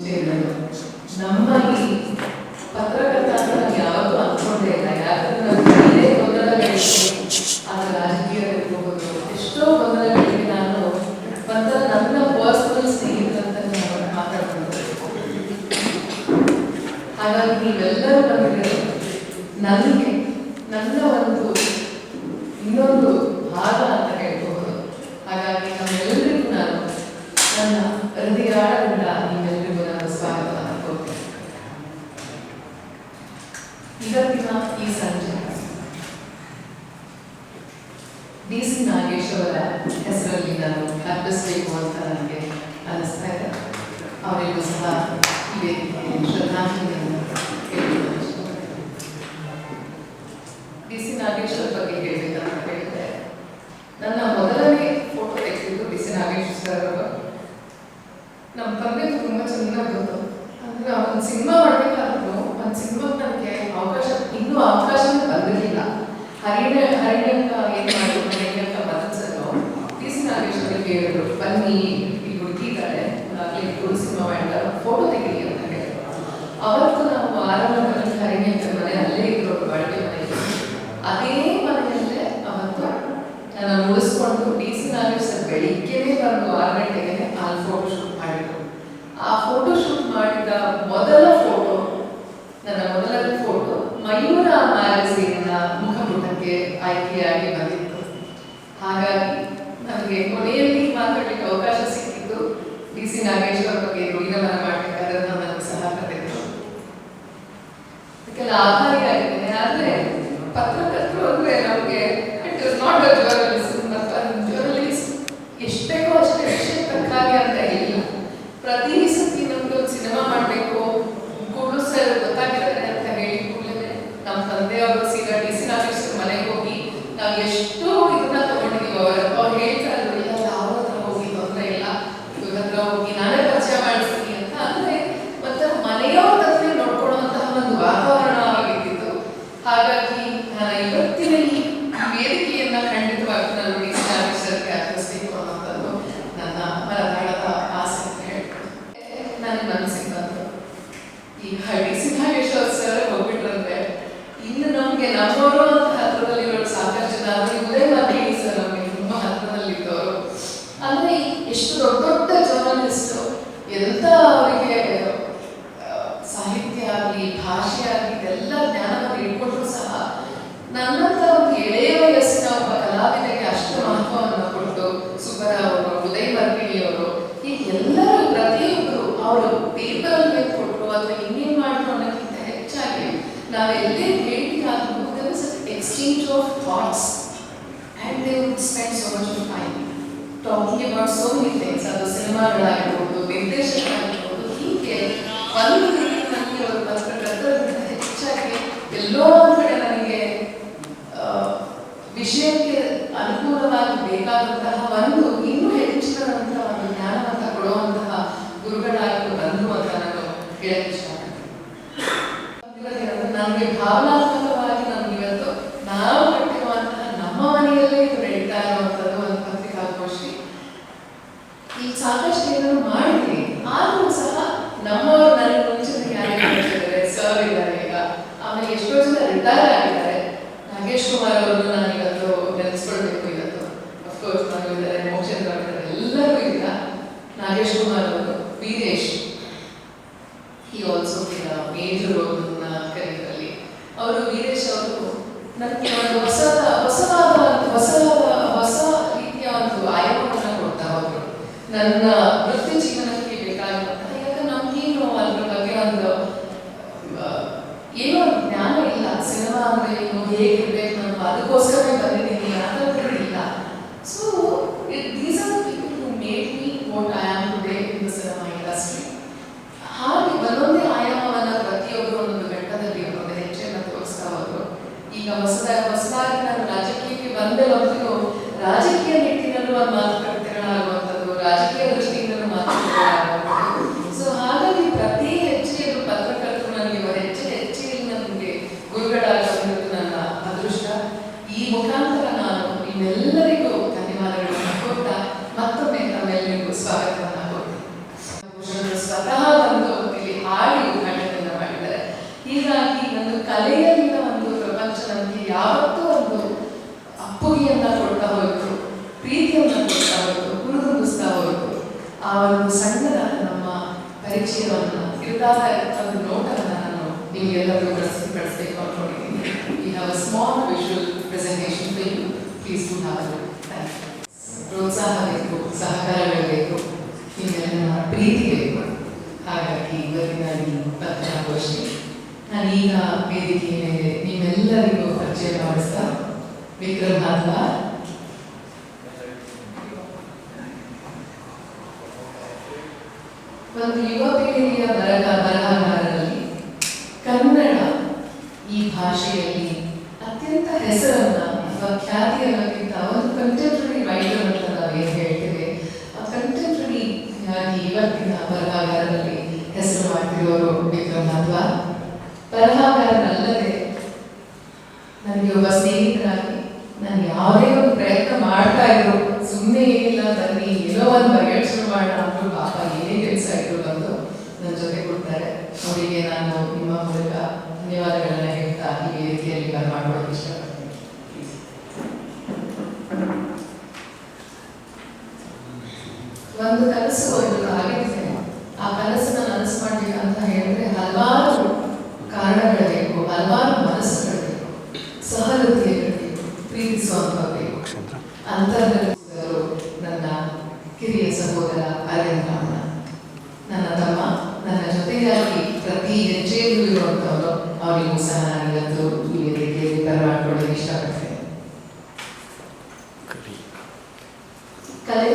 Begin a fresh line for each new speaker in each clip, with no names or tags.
ಸೇರಿದರು. ನಮ್ಮ ಈ ಪತ್ರಕರ್ತ ಅಂತ ನಾನು ಯಾವತ್ತೂ ಅಂದ್ಕೊಂಡೇ ಇಲ್ಲ. ಯಾಕಂದ್ರೆ ನಾನು ಬೇರೆ ಗೊಂದಲಗಳಿಗೆ ಅದು ರಾಜಕೀಯವಿರಬಹುದು, ಎಷ್ಟೋ ಗೊಂದಲಗಳಿಗೆ ನಾನು ಒಂಥರ ನನ್ನ ಪರ್ಸನಲ್ ಸ್ನೇಹಿತರಂತ ನಾನು ಮಾತಾಡ್ಕೊಂಡೆ. ಹಾಗಾಗಿ ನೀವೆಲ್ಲರೂ ಬಂದರೆ ನನಗೆ ನನ್ನ ಒಂದು ಇನ್ನೊಂದು ಭಾಗ ಅಂತ ಹೇಳ್ಬಹುದು. ಹಾಗಾಗಿ ನಮ್ಮೆಲ್ಲರಿಗೂ ನಾನು ನನ್ನ ಹೃದಯದಿಂದ ನಿಮ್ಮೆಲ್ಲರಿಗೂ ನಾನು ಸ್ವಾಗತ ಅನ್ಕೋತೇನೆ. ಇವತ್ತಿನ ಈ ಸಂಜೆ DC ನಾಗೇಶ್ ಅವರ ಹೆಸರಲ್ಲಿ ನಾನು ಅರ್ಪಿಸಬೇಕು ಅಂತ ನನಗೆ ಅನಿಸ್ತಾ ಇದೆ. ಅವರಿಗೂ ಸಹ ಈ ವೇದಿಕೆಯಲ್ಲಿ ಶ್ರದ್ಧಾಂಜಲಿಯನ್ನು ಹೇಳ್ತೀನಿ. DC ನಾಗೇಶ್ ಅವ್ರ ಬಗ್ಗೆ ಹೇಳ್ಬೇಕಂತ ಹೇಳಿದ್ರೆ, ನನ್ನ ಮೊದಲನೇ ಫೋಟೋ ತೆಗೆದಿದ್ದು DC ನಾಗೇಶ್ ಸರ್ ಅವರು. ನಮ್ಮ ತಂದೆ ತುಂಬಾ ಚೆನ್ನಾಗಿ ಗೊತ್ತು. ಅಂದ್ರೆ ಒಂದು ಸಿನಿಮಾ ಮಾಡ್ಬೇಕಾದ್ರು ಒಂದು ಸಿನಿಮಾಗೆ ನನಗೆ ಇನ್ನೂ ಅವಕಾಶನೇ ಬಂದಿರಲಿಲ್ಲ. ಹರಿಣಕ್ಕ ಏನ್ ಮಾಡಿದ್ರು, ಹರಿಣಕ್ಕ ಬದಲಿಸಲು DC ನಾಗೇಶ್ ಅವರಿಗೆ ಹೇಳಿದ್ರು, ಬನ್ನಿ ಈ ಹುಡುಗಿ ಇದ್ದಾರೆ, ಹುಡುಗ ಸಿನಿಮಾ ಮಾಡಿದಾಗ ಫೋಟೋ ತೆಗೀರಿ ಅಂತ ಹೇಳಿದ್ರು. ಅವತ್ತು ನಾವು ಆರಂಭದಲ್ಲಿ ಹರಿಣಕ್ಕ ಮನೆ ಅಲ್ಲೇ ಇದ್ರು, ಬಾಡಿಗೆ ಮನೆಯಲ್ಲಿ. ಅದೇ ಮನೆಯಲ್ಲೇ ಅವತ್ತು ನಾನು ಮುಗಿಸ್ಕೊಂಡು DC ನಾಗೇಶ್ ಸರ್ ಬೆಳಿಗ್ಗೆನೇ ಬಂದು 6 ಗಂಟೆಗೆ ಅಲ್ಲಿ ಫೋಟೋ ಶೂಟ್ ಮಾಡಿದ್ರು. ಆ ಫೋಟೋ ಶೂಟ್ ಮಾಡಿದ ಮೊದಲ ಫೋಟೋ, ನನ್ನ ಮೊದಲ ಫೋಟೋ ಮಯೂರ ಮ್ಯಾಗಝೀನ್ನ ಮುಖಪುಟಕ್ಕೆ ಆಯ್ಕೆಯಾಗಿ ಬಂದಿತ್ತು. ಹಾಗಾಗಿ ನನಗೆ ಕೊನೆಯಲ್ಲಿ ಮಾತಾಡಲಿಕ್ಕೆ ಅವಕಾಶ ಸಿಕ್ಕಿದ್ದು DC ನಾಗೇಶ್ ಅವರ ಬಗ್ಗೆ ರುಯಿನಮನ ಮಾಡಬೇಕಾದ್ರೆ ನನಗೆ ಸಹ ಕರೆದಿದ್ರು. ಅದಕ್ಕೆಲ್ಲ ಆಭಾರಿಯಾಗಿದ್ದೇನೆ. ಆದರೆ ಪತ್ರಕರ್ತರು ಅಂದ್ರೆ ನಮಗೆ it is not a journalism ಅಥವಾ ಜರ್ನಲಿಸ್ಟ್ ಎಷ್ಟು ಬೇಕೋ ಅಷ್ಟೇ ವಿಷಯ ತಕ್ಕಾಗಿ ಅಂತ ಇಲ್ಲ. ಪ್ರತಿ ಸತಿ ನಮ್ಗೆ ಒಂದು ಸಿನಿಮಾ ಮಾಡಬೇಕು ಕೂಡಲು ಸರ್ ಗೊತ್ತಾಗಿದ್ದಾರೆ ಅಂತ ಹೇಳಿ ಕೂಡಲೇ ನಮ್ಮ ತಂದೆಯವರು ಸೀದಾ DC ನಾಗೇಶ್ ಮನೆಗೆ ಹೋಗಿ ನಾವು ಎಷ್ಟು ಇದನ್ನ ತಗೊಂಡಿದ್ದೀವಿ. ಅವ್ರು ಹೇಳ್ತಾ ಇದ್ರು, ಇಲ್ಲ ಅವ್ರ ಹತ್ರ ಹೋಗಿ ತೊಂದರೆ ಇಲ್ಲ, ಇವ್ರ ಹತ್ರ ಹೋಗಿ ನಾನೇ ಪರಿಚಯ ಮಾಡಿಸ್ತೀನಿ ಅಂತ. ಅಂದ್ರೆ ಮತ್ತೆ ಮನೆಯವ್ರ ಹತ್ರ ನೋಡ್ಕೊಳ್ಳುವಂತಹ ಒಂದು ವಾತಾವರಣ ಆಗಿದ್ದು. ಹಾಗಾಗಿ ನಾನು ಇವತ್ತಿನ ಈ ವೇದಿಕೆಯನ್ನ ಖಂಡಿತವಾಗಿ ನಾನು DC ನಾಗೇಶ್ ಸರ್ಗೆ ಅರ್ಪಿಸಬೇಕು ಅನ್ನೋದು ನನ್ನ ಮನದಾಳದ ಆಸೆ ಅಂತ ಹೇಳ್ಬೋದು. ನನಗೆ ಮನಸ್ಸಿಗೆ ಬಂತು, ಈ DC ನಾಗೇಶ್ ಸರ್ ಹೋಗ್ಬಿಟ್ರಂದ್ರೆ ಇನ್ನು ನಮ್ಗೆ ನಮ್ಮವರು ಅಂತ ಹತ್ರದಲ್ಲಿ ಇರೋರು ಸಾಕಷ್ಟು ಜನ. ಆದರೆ ಉದಯ ಮಾರ್ಗೇಣಿ ಸರ್ ನಮಗೆ ತುಂಬಾ ಹತ್ರದಲ್ಲಿದ್ದವರು. ಅಂದ್ರೆ ಎಷ್ಟು ದೊಡ್ಡ ದೊಡ್ಡ ಜರ್ನಲಿಸ್ಟ್, ಎಂತ ಅವರಿಗೆ ಸಾಹಿತ್ಯ ಆಗಲಿ ಭಾಷೆ ಆಗಲಿ ಇದೆಲ್ಲ ಜ್ಞಾನವನ್ನು ಇಟ್ಕೊಂಡ್ರು ಸಹ ನನ್ನಂತ ಒಂದು ಎಳೆಯ ವಯಸ್ಸಿನ ಒಬ್ಬ ಕಲಾವಿದರಿಗೆ ಅಷ್ಟು ಮಹತ್ವವನ್ನು ಕೊಟ್ಟು ಸುಬ್ಬರಾವ್ ಅವರು, ಉದಯ ಮಾರ್ಗೇಣಿ ಅವರು, ಹೀಗೆ ಎಲ್ಲರೂ ಪ್ರತಿಯೊಬ್ಬರು ಅವರು ಪೇಪರ್ ಅಲ್ಲಿ ಕೊಟ್ಟರು ಅಥವಾ ಇನ್ನೇನ್ ಮಾಡಿದ್ರು ಅನ್ನೋಕ್ಕಿಂತ ಹೆಚ್ಚಾಗಿ ನಾವೆಲ್ಲೇ ಭೇಟಿ ಆದ್ರೂ there was an exchange of thoughts and they would spend so much of time talking about so many things. ಅದು ಸಿನಿಮಾಗಳಾಗಿರ್ಬೋದು, ನಿರ್ದೇಶಕರಾಗಿರ್ಬೋದು, ಹೀಗೆ ಒಂದು ನನಗೆ ಅವರು ಪತ್ರಕರ್ತರಿಂದ ಹೆಚ್ಚಾಗಿ ಎಲ್ಲೋ ಒಂದು ಕಡೆ ನನಗೆ ವಿಷಯಕ್ಕೆ ಅನುಕೂಲವಾಗಿ ಬೇಕಾದಂತಹ ಒಂದು ಇನ್ನೂ ಹೆಚ್ಚಿನಂತಹ ಒಂದು ಜ್ಞಾನವನ್ನು ಕೊಡುವಂತಹ ಗುರುಗಳಾಗಿ ಬಂದರು ಅಂತ ನಾನು ಹೇಳಕ್ಕೆ ಇಷ್ಟಪಡ್ತೀನಿ. ನಮಗೆ ಭಾವನಾತ್ಮಕವಾಗಿ ನಮ್ಗೆ ಇವತ್ತು ನಾವು ಕಟ್ಟಿರುವಂತಹ ನಮ್ಮ ಮನೆಯಲ್ಲೇ ಇದು ನಡೀತಾ ಇರುವಂಥದ್ದು ಒಂದು ಪತ್ರಿಕಾಗೋಷ್ಠಿ. ಈಗ ಸಾಕಷ್ಟು ಏನಾದ್ರು ಮಾಡಿದ್ವಿ, ಆದರೂ ಸಹ ನಮ್ಮವರು ನನಗೆ ಮುಂಚೆ ಯಾರಿದ್ದಾರೆ, ಸರ್ ಇದ್ದಾರೆ ಈಗ, ಆಮೇಲೆ ಎಷ್ಟೋ ಜನ ರಿಟೈರ್ ಆಗಿದ್ದಾರೆ. ನಾಗೇಶ್ ಕುಮಾರ್ ಅವರನ್ನು ನಾನು ಇವತ್ತು ನೆನೆಸ್ಕೊಳ್ಬೇಕು. ಇವತ್ತು ಅಫ್ಕೋರ್ಸ್ ನಾನು ಇದ್ದಾರೆ, ಮೋಕ್ಷೇಂದ್ರ ಅವರಿದ್ದಾರೆ, ಎಲ್ಲರೂ ಇಲ್ಲ. ನಾಗೇಶ್ ಕುಮಾರ್ ಅವರು, Veeresh, he also played a major role in ಕರಿಯರಲ್ಲಿ. ಅವರು ವೀರೇಶ್ ಅವರು ನನಗೆ ಒಂದು ಹೊಸ ರೀತಿಯ ಒಂದು ಆಯಾಮವನ್ನು ಕೊಡ್ತಾ ಹೋದ್ರು ನನ್ನ ವೃತ್ತಿ ಜೀವನಕ್ಕೆ ಬೇಕಾಗಿರುವಂತಹ. ಯಾಕಂದ್ರೆ ನಮ್ಗೇನು ಅದ್ರ ಬಗ್ಗೆ ಒಂದು ಏನೋ ಜ್ಞಾನ ಇಲ್ಲ. ಸಿನಿಮಾ ಅಂದ್ರೆ ಏನು, ಹೇಗಿರ್ಬೇಕು, ನಾನು ಅದಕ್ಕೋಸ್ಕರ ಬಂದಿದ್ದೀನಿ ಅನ್ನೋದು ಇಲ್ಲ. So these are the people who made me what I am today in the cinema industry. ಹಾಗೆ ಒಂದೊಂದೇ ಆಯಾಮವನ್ನು ಪ್ರತಿಯೊಬ್ಬರು ಒಂದೊಂದು ಘಟ್ಟದಲ್ಲಿ ಒಂದೊಂದು ಹೆಜ್ಜೆಯನ್ನು ತೋರಿಸ್ತಾ ಹೋದ್ರು. ಈಗ ಹೊಸದಾಗಿ ನಾನು ರಾಜಕೀಯಕ್ಕೆ ಬಂದೆಲ್ಲೂ ರಾಜಕೀಯ ನಿಟ್ಟಿನಲ್ಲೂ ಒಂದು ಮಾತುಕತೆಗಳಾಗುವಂಥದ್ದು, ರಾಜಕೀಯ ದೃಷ್ಟಿಯಿಂದಲೂ ಮಾತುಕತೆಗಳಾಗುವಂಥದ್ದು. ಸೊ ಹಾಗಾಗಿ ಪ್ರತಿ ಹೆಜ್ಜೆಯಲ್ಲೂ ಪತ್ರಕರ್ತರು ನನಗೆ ಹೆಜ್ಜೆಯಲ್ಲಿ ನನಗೆ ಗುರುಗಳಾಗಿರುವುದು ನನ್ನ ಅದೃಷ್ಟ. ಈ ಮುಖಾಂತರ ನಾನು ನಿಮ್ಮೆಲ್ಲರಿಗೂ ಧನ್ಯವಾದಗಳನ್ನು ಕೊಡ್ತಾ ಮತ್ತೊಮ್ಮೆ ತಮ್ಮೆಲ್ಲರಿಗೂ ಸ್ವಾಗತವನ್ನು ಕೊಡ್ತೀನಿ. ಸ್ವತಃ ಬಂದು ಒಂದು ಸಣ್ಣದಾದ ನಮ್ಮ ಪರಿಚಯವನ್ನು ಕಿರಿದಾದ ಒಂದು ನೋಟವನ್ನು ನಾನು ನಿಮಗೆಲ್ಲರೂ ಪ್ರಸ್ತುತಪಡಿಸಬೇಕು ಅಂದ್ಕೊಂಡಿದ್ದೀನಿ. We have a small visual presentation for you. Please do have a look. ಪ್ರೋತ್ಸಾಹ ಬೇಕು, ಸಹಕಾರಗಳು ಬೇಕು, ನಿಮ್ಮೆಲ್ಲ ಪ್ರೀತಿ ಬೇಕು. ಹಾಗಾಗಿ ಇವತ್ತಿನ ಈ ಪತ್ರಿಕಾಗೋಷ್ಠಿ ನಾನು ಈಗ ವೇದಿಕೆ ಮೇಲೆ ನಿಮ್ಮೆಲ್ಲರಿಗೂ ಪರಿಚಯ ಮಾಡಿಸ್ತಾ ವಿಕ್ರಮ್ ನಾಥ್ವಾರ್, ಒಂದು ಯುವ ಪೀಳಿಗೆಯ ಬರಹಗಾರರಲ್ಲಿ ಕನ್ನಡ ಈ ಭಾಷೆಯಲ್ಲಿ ಅತ್ಯಂತ ಹೆಸರನ್ನ ಅಥವಾ ಖ್ಯಾತಿಯನ್ನಕ್ಕಿಂತ ಒಂದು ಕಂಟೆಂಪ್ರರಿ ರೈಟರ್ ಅಂತ ನಾವೇನು ಹೇಳ್ತೇವೆ, ಆ ಕಂಟೆಂಪ್ರರಿ ಇವತ್ತಿನ ಬರಹಗಾರರಲ್ಲಿ ಹೆಸರು ಮಾಡ್ತಿರೋರು ವಿಕ್ರಮ್ ನಾಥ್ವಾರ್. ಬರಹಗಾರನಲ್ಲದೆ ನನಗೆ ಒಬ್ಬ ಸ್ನೇಹಿತರಾಗಿ ನಾನು ಯಾವುದೇ ಒಂದು ಪ್ರಯತ್ನ ಮಾಡ್ತಾ ಇದ್ರು, ಸುಮ್ಮನೆ ಏನಿಲ್ಲ ಬನ್ನಿ ಏನೋ ಒಂದು ಬಗೆಟ್ ಶುರು ಮಾಡೋಣ ಅಂದ್ರು, ಪಾಪ ಏನೇ ಕೆಲಸ ಇದ್ರು ಬಂದು ನನ್ನ ಜೊತೆ ಕೊಡ್ತಾರೆ. ಅವರಿಗೆ ನಾನು ನಿಮ್ಮ ಮೂಲಕ ಧನ್ಯವಾದಗಳನ್ನ ಹೇಳ್ತಾ ಈ ವೇದಿಕೆಯಲ್ಲಿ ಮಾಡ್ಕೊಳ್ಳೋಕೆ ಇಷ್ಟಪಡ್ತೀನಿ. ಒಂದು ಕನಸು ಒಂದು ಆಗಿದೆ, ಆ ಕನಸನ್ನ ನನಸು ಮಾಡ್ಬೇಕಂತ ಹೇಳಿದ್ರೆ ಹಲವಾರು ಕಾರಣಗಳು ಬೇಕು, ಹಲವಾರು ಮನಸ್ಸುಗಳು ಬೇಕು, ಸಹೃದಯಗಳು ಬೇಕು, ಪ್ರೀತಿಸುವಂಥದ್ದು ಬೇಕು. ಅಂತರ್ಗತರು ನನ್ನ ಕಿರಿಯ ಸಹೋದರ ಅರವಿಂದ್ರಾಮಣ್ಣ, ನನ್ನ ತಮ್ಮ, ನನ್ನ ಜೊತೆಯಾಗಿ ಪ್ರತಿ ಹೆಜ್ಜೆಯಲ್ಲೂ ಇರುವಂಥವ್ರು. ಅವರಿಗೂ ಸಹ ನಾನು ಇವತ್ತು ಈ ವೇದಿಕೆಯಲ್ಲಿ ಬರಮಾಡ್ಕೊಳ್ಳೋಕೆ ಇಷ್ಟಪಡ್ತೇನೆ. ಕಲೆ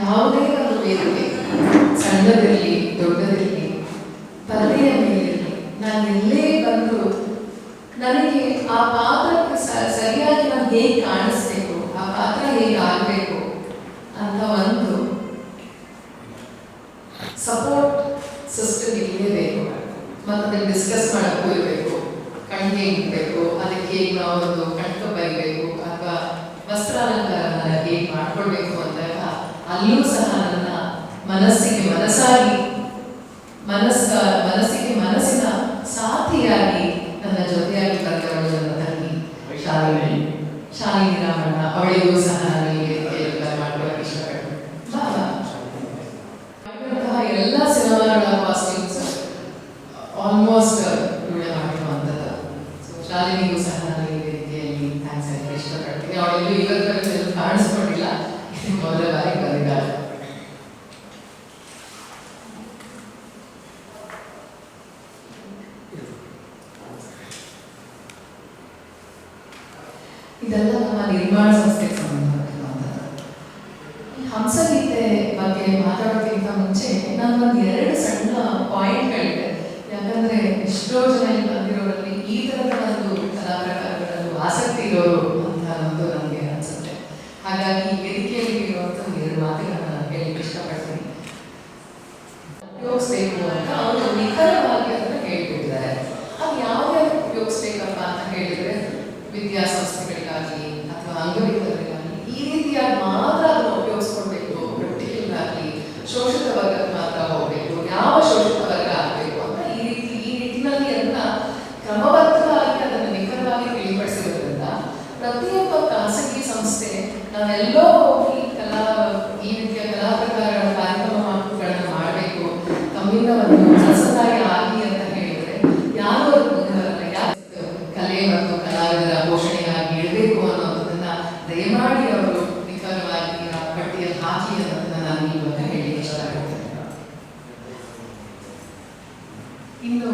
ಯಾವುದೇ ಒಂದು ವೇದಿಕೆ, ಸಣ್ಣದಿರಲಿ ದೊಡ್ಡದಿರಲಿ, ಪರದೆಯ ಮೇಲಿರಲಿ, ನಾನು ಎಲ್ಲೇ ಬಂದು ನನಗೆ ಆ ಪಾತ್ರಕ್ಕೆ ಸರಿಯಾಗಿ ನಾನು ಹೇಗೆ ಕಾಣಿಸ್ಬೇಕು, ಆ ಪಾತ್ರ ಹೇಗೆ ಆಗಬೇಕು ಅಂತ ಒಂದು ಸಪೋರ್ಟ್ ಸಿಸ್ಟಮ್ ಇರಲೇಬೇಕು. ಮತ್ತು ಅದನ್ನು ಡಿಸ್ಕಸ್ ಮಾಡೋಕ್ಕೂ ಇರಬೇಕು. ಕಣ್ಣಿಗೆ ಇಡಬೇಕು, ಅದಕ್ಕೆ ಹೇಗೆ ನಾವು ಒಂದು ಕಣ್ಕ ಬರಿಬೇಕು ಅಥವಾ ವಸ್ತ್ರಾಲಂಕಾರನ ಹೇಗೆ ಮಾಡ್ಕೊಳ್ಬೇಕು ಅಂದಾಗ ಅಲ್ಲೂ ಸಹ ನನ್ನ ಮನಸ್ಸಿಗೆ ಮನಸ್ಸಿನ ಸಾಥಿಯಾಗಿ ನನ್ನ ಜೊತೆಯಾಗಿ ಬಂದವಳು ನನ್ನ ತಂಗಿ ಶಾಲಿನಿ ರಾಮಣ್ಣ. ಅವಳಿಗೂ ಸಹ ನಾನು ಈ ವೇದಿಕೆಯಲ್ಲಿ ಮಾಡ್ಕೊಳ್ಳೋಕೆ ಇಷ್ಟಪಡ್ತೀನಿ. ಎಲ್ಲ ಸಿನಿಮಾಗಳ ಕಾಸ್ಟ್ಯೂಮ್ಸ್ ಆಲ್ಮೋಸ್ಟ್ ಮಾಡಿರುವಂಥದ್ದು. ಸೊ ಶಾಲಿನಿಗೂ ಸಹ ನಾನು ಈ ವೇದಿಕೆಯಲ್ಲಿ ಥ್ಯಾಂಕ್ಸ್ ಹೇಳಕ್ಕೆ ಇಷ್ಟಪಡ್ತೀನಿ. ಅವಳೆಲ್ಲೂ ಇವತ್ತು ಕಾಣಿಸ್ಕೊಂಡಿಲ್ಲ, ಇದು ಮೊದಲ ಬಾರಿ ಬಂದಿದ್ದಾಳೆ. ಇದೆಲ್ಲ ನಮ್ಮ ನಿರ್ಮಾಣ ಸಂಸ್ಥೆಗೆ ಸಂಬಂಧಪಟ್ಟಿರುವಂಥದ್ದು. ಈ ಹಂಸಗೀತೆ ಬಗ್ಗೆ ಮಾತಾಡೋಕ್ಕಿಂತ ಮುಂಚೆ ನಾನೊಂದು 2 ಸಣ್ಣ ಪಾಯಿಂಟ್ಗಳಿದೆ. ಯಾಕಂದ್ರೆ ಎಷ್ಟೋ ಜನ ಇಲ್ಲಿ ಬಂದಿರೋರಲ್ಲಿ ಈ ಥರದ ಒಂದು ಕಲಾ ಪ್ರಕಾರಗಳಲ್ಲೂ ಆಸಕ್ತಿ ಇರೋರು ಅಂತ ಒಂದು ನನಗೆ ಅನಿಸುತ್ತೆ. ಹಾಗಾಗಿ ವೇದಿಕೆಯಲ್ಲಿ ಇರುವಂಥ 2 ಮಾತುಗಳನ್ನ ನಾನು ಹೇಳಲಿಕ್ಕೆ ಇಷ್ಟಪಡ್ತೀನಿ. ಉಪಯೋಗಿಸ್ಬೇಕು ಅಂತ ಅವರು ನಿಖರವಾಗಿ ಅದನ್ನು ಹೇಳ್ಬಿಟ್ಟಿದ್ದಾರೆ. ಅದು ಯಾವ್ಯಾವ ಉಪಯೋಗಿಸ್ಬೇಕಪ್ಪ ಅಂತ ಹೇಳಿದ್ರೆ, ವಿದ್ಯಾಸಂಸ್ಥೆಗಳಿಗಾಗಲಿ ಅಥವಾ ಅಂಗವಿಕಲರಿಗಾಗಲಿ ಈ ರೀತಿಯಾಗಿ ಮಾತ್ರ ಅದನ್ನು ಉಪಯೋಗಿಸ್ಕೊಳ್ಬೇಕು. ಪರ್ಟಿಕ್ಯುಲರ್ ಆಗಿ ಶೋಷಿತ ವರ್ಗಕ್ಕೆ ಮಾತ್ರ ಹೋಗಬೇಕು, ಯಾವ ಶೋಷಿತ ವರ್ಗ ಆಗಬೇಕು ಅಂತ ಈ ನಿಟ್ಟಿನಲ್ಲಿ ಅದನ್ನ ಕ್ರಮಬದ್ಧವಾಗಿ ಅದನ್ನು ನಿಖರವಾಗಿ ತಿಳಿಪಡಿಸಿರೋದ್ರಿಂದ ಪ್ರತಿಯೊಬ್ಬ ಖಾಸಗಿ ಸಂಸ್ಥೆ ನಾವೆಲ್ಲೋ ಹೋಗಿ ಈ ರೀತಿಯ ಕಲಾ ಪ್ರಕಾರಗಳ ಕಾರ್ಯಕ್ರಮಗಳನ್ನು ಮಾಡಬೇಕು, ತಮ್ಮಿಂದ ಒಂದು ಹೊಸದಾಗಿ ಆಗಿ ಅಂತ ಹೇಳಿದ್ರೆ ಯಾರು ಅದು ಮುಂದೆ ಬರಲ್ಲ. ಕಲೆ ಮತ್ತು ಕಲಾವಿದರ ಪೋಷಣೆಗಾಗಿ ಇಡಬೇಕು ಅನ್ನೋದನ್ನ ದಯಮಾಡಿ ಅವರು ನಿಖರವಾಗಿ ಆ ಪಟ್ಟಿಯಲ್ಲಿ ಹಾಕಿ ಅನ್ನೋದನ್ನ ನಾನು ಇವಾಗ ಹೇಳಿ ಇಷ್ಟಪಡ್ತೇನೆ. ಇನ್ನು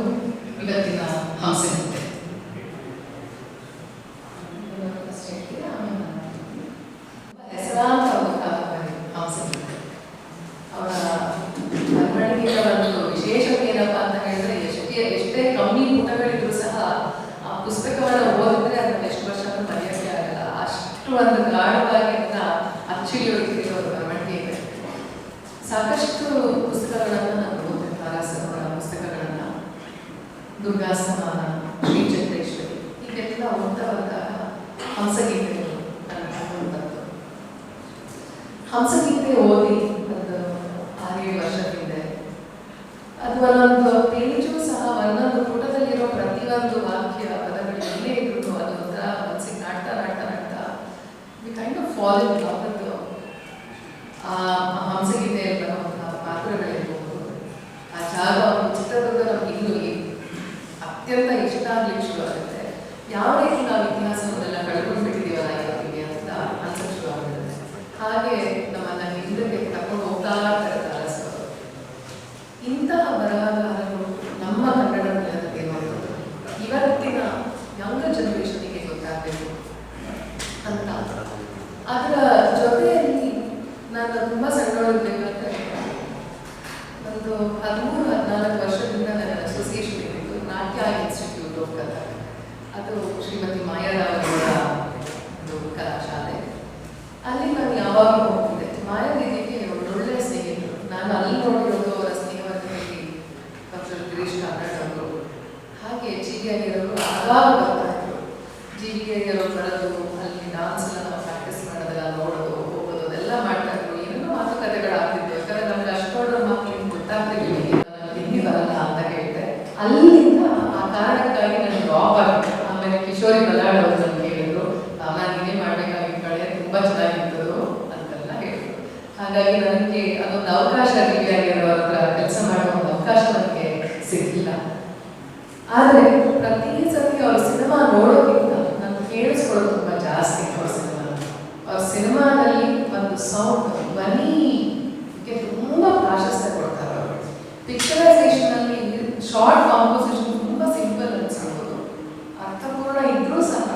ಇವತ್ತಿನ ಹಂಸಗೀತೆ ಹೆಸರಾಂತ ಒಂದು ಕಾದಂಬರಿ ಹಂಸಗೀತೆ. ಅವರ ಬರವಣಿಗೆಯ ಒಂದು ವಿಶೇಷತೆ ಏನಪ್ಪಾ ಅಂತ ಹೇಳಿದ್ರೆ, ಎಷ್ಟೇ ಕಮ್ಮಿ ಪುಟಗಳಿದ್ರು ಸಹ ಆ ಪುಸ್ತಕವನ್ನು ಓದಿದ್ರೆ ಅದನ್ನ ಎಷ್ಟು ವರ್ಷ ಮರೆಯೋಕ್ಕೆ ಆಗಲ್ಲ. ಅಷ್ಟು ಒಂದು ಗಾಢವಾಗಿ ಅದನ್ನ ಅಚ್ಚಿಳಿಯೋರು ಬರವಣಿಗೆ ಇದೆ. ಸಾಕಷ್ಟು ಪುಸ್ತಕಗಳನ್ನು ನಾನು ಓದಿದೆ, ತಾರಾಸವರ ಪುಸ್ತಕಗಳನ್ನ, ದುರ್ಗಾಸ್ತಮಾನ, ಶ್ರೀ ಚಂದ್ರೇಶ್ವರಿ, ಹೀಗೆಲ್ಲ ಓದ್ತಾ ಬಂದಾಗ ಹಂಸಗೀತೆಗಳು ಅನ್ನುವಂಥದ್ದು. ಹಂಸಗೀತೆ ಓದಿ ಒಂದು 6-7 ವರ್ಷದ ಹಿಂದೆ ಅದು ಒಂದೊಂದು ಪೇಜು ಸಹ ಒಂದೊಂದು ಪುಟದಲ್ಲಿರೋ ಪ್ರತಿಯೊಂದು ವಾಕ್ಯ ಪದಗಳು ಎಲ್ಲೇ ಇದ್ರು ಅದೊಂಥರ ಮನಸ್ಸಿಗೆ ನಾಡ್ತಾ we kind of fall in love with ಆ ಹಂಸಗೀತೆಯಲ್ಲಿ ಬರುವಂತಹ ಪಾತ್ರಗಳಿರ್ಬೋದು, ಆ ಜಾಗ ಚಿತ್ರದುರ್ಗ ನಮ್ಗೆ ಇನ್ನೂ ಅತ್ಯಂತ ಇಷ್ಟ ಆಗ್ಲಿಕ್ಕೆ ಶುರು ಆಗುತ್ತೆ. ಯಾವ ರೀತಿ ನಾವು ಇತಿಹಾಸವನ್ನೆಲ್ಲ ಕಳ್ಕೊಂಡ್ಬಿಟ್ಟಿದ್ದೀವಲ್ಲ ಇವತ್ತಿಗೆ ಅಂತ ಅನ್ಸಕ್ಕೆ ಶುರು ಆಗಿರುತ್ತೆ. ಹಾಗೆ ನಮ್ಮನ್ನ ಹಿಂದಕ್ಕೆ ತಕೊಂಡು ಹೋಗ್ತಾ ಇರ್ತಾರೆ ಅರಸರು. ಇಂತಹ ಬರಹಗಾರರು ನಮ್ಮ ಕನ್ನಡ ನೆಲದಲ್ಲಿ ನೋಡೋದು ಇವತ್ತಿನ ಯಂಗ್ ಜನರೇಷನ್ಗೆ ಗೊತ್ತಾಗಬೇಕು ಅಂತ. ಅದರ ಜೊತೆಯಲ್ಲಿ ನಾನು ತುಂಬ ಸಣ್ಣವಳಿರ್ಬೇಕಾದ್ರೆ ಒಂದು 13-14 ವರ್ಷದಿಂದ ನನ್ನ ಅಸೋಸಿಯೇಷನ್ ಇದ್ದಿದ್ದು ನಾಟ್ಯ ಇನ್ಸ್ಟಿಟ್ಯೂಟ್ ಆಫ್ ಕಥಕ್. ಅದು ಶ್ರೀಮತಿ ಮಾಯಾರಾವರ ಒಂದು ಕಲಾಶಾಲೆ. ಅಲ್ಲಿ ನಾನು ಯಾವಾಗಲೂ ಹೋಗ್ತಿದ್ದೆ. ಮಾಯಾದೇವಿಗೆ ಒಳ್ಳೊಳ್ಳೆ ಸ್ನೇಹಿತರು. ನಾನು ಅಲ್ಲಿ ನೋಡಿರೋದು ಅವರ ಸ್ನೇಹದಲ್ಲಿ ಡಾಕ್ಟರ್ ಗಿರೀಶ್ ಕಾರ್ನಾಡ್ ಅವರು, ಹಾಗೆ ಜಿ ವಿ ಅಯ್ಯರವರು ಆಗಾಗ ಬರ್ತಾ ಇದ್ರು. ಜಿ ವಿ ಅಯ್ಯರವರು ಬರೋದು, ಅಲ್ಲಿ ಡಾನ್ಸ್ ಎಲ್ಲ ನಾವು ಪ್ರಾಕ್ಟೀಸ್ ಮಾಡೋದೆಲ್ಲ ನೋಡೋದು ಹೋಗೋದು ಅದೆಲ್ಲ ಮಾಡ್ತಾ ಇದ್ರು. ಏನೇನೋ ಮಾತುಕತೆಗಳಾಗ್ತಿದ್ವು. ಯಾಕಂದ್ರೆ ನಮ್ಗೆ ಅಷ್ಟೊಂದು ಮಕ್ಕಳಿಗೆ ಗೊತ್ತಾಗ್ತಿರ್ಲಿಲ್ಲ, ಹಿಂದಿ ಬರಲ್ಲ ಅಂತ ಹೇಳ್ತೆ. ಅಲ್ಲಿಂದ ಆ ಕಾರಣಕ್ಕಾಗಿ ನಾನು ಡ್ರಾಪ್ ಆಗಿದ್ದೆ. ಆಮೇಲೆ ಕಿಶೋರಿ ಬಲ್ಲಾಳ್ ಅವರು ನನಗೆ ಹೇಳಿದ್ರು, ನಾನು ಇದೇ ಮಾಡ್ಬೇಕಾಗಿತ್ತು ಕಡೆ, ತುಂಬಾ ಚೆನ್ನಾಗಿತ್ತು ಅಂತೆಲ್ಲ ಹೇಳಿದ್ರು. ಹಾಗಾಗಿ ನನಗೆ ಅದೊಂದು ಅವಕಾಶ ಆಗಿರೋ ಹತ್ರ ಕೆಲಸ ಮಾಡೋ ಒಂದು ಅವಕಾಶ ನನಗೆ ಸಿಗಲಿಲ್ಲ. ಆದರೆ ಪ್ರತಿ ಸತಿ ಅವ್ರ ಸಿನಿಮಾ ನೋಡೋಕ್ಕಿಂತ ನಾನು ಕೇಳಿಸ್ಕೊಳ್ಳೋದು ತುಂಬ ಜಾಸ್ತಿ. ಅವ್ರ ಸಿನಿಮಾದಲ್ಲಿ ಒಂದು ಸೌಂಡ್ ಧ್ವನಿಗೆ ತುಂಬ ಪ್ರಾಶಸ್ತ್ಯ ಕೊಡ್ತಾರೆ ಅವರು. ಪಿಕ್ಚರೈಸೇಷನ್ ಅಲ್ಲಿ ಶಾರ್ಟ್ ಕಾಂಪೋಸಿಷನ್ ತುಂಬ ಸಿಂಪಲ್ ಅನ್ಸ್ಬೋದು, ಅರ್ಥಪೂರ್ಣ ಇದ್ರೂ ಸಹ,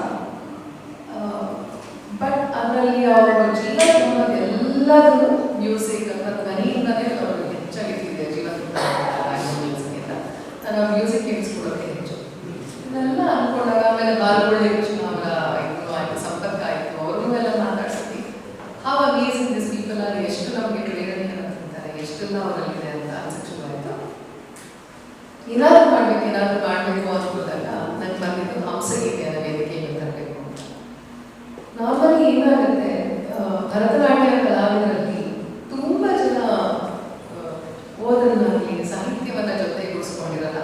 ಬಟ್ ಅದರಲ್ಲಿ ಅವರ ಜೀವ ತುಂಬೋದು ಎಲ್ಲದೂ ಮ್ಯೂಸಿಕ್ ಅಥವಾ ಧ್ವನಿಯಿಂದಲೇ ಅವರು ಹೆಚ್ಚಾಗಿಟ್ಟಿದೆ. ಜೀವ ತುಂಬ ನಾನು ಮ್ಯೂಸಿಕ್ ಕೇಳಿಸ್ಕೊಳ್ಳೋಕೆ ಹೆಚ್ಚು ಇದೆಲ್ಲ ಅಂದ್ಕೊಂಡಾಗ ಆಮೇಲೆ ಬಾಲ್ಗೊಳ್ಳಿ ಕೃಷ್ಣ ಅವರ ಇದು ಆಯಿತು, ಸಂಪರ್ಕ ಆಯಿತು, ಅವ್ರನ್ನೂ ಎಲ್ಲ ಮಾತಾಡ್ಸಿ how amazing this people are, ಎಷ್ಟು ನಮಗೆ ಪ್ರೇರಣೆ ಅಂತಾರೆ, ಎಷ್ಟೆಲ್ಲ ಅವರಲ್ಲಿದೆ ಅಂತ ಅನ್ಸಕ್ಕೆ ಶುರು ಆಯಿತು. ಏನಾದರೂ ಮಾಡಬೇಕು ಅಂದ್ಕೊಂಡಾಗ ನಂಗೆ ಬಂದಿದ್ದು ಹಂಸಗೀತೆಯ ವೇದಿಕೆಗೆ ತರಬೇಕು ಅಂತ. ನಾರ್ಮಲಿ ಏನಾಗುತ್ತೆ, ಭರತನಾಟ್ಯ ಕಲಾವಿದರಲ್ಲಿ ತುಂಬ ಜನ ಓದನ್ನಾಗಲಿ ಸಾಹಿತ್ಯವನ್ನು ಜೊತೆಗೂಡಿಸ್ಕೊಂಡಿರಲ್ಲ.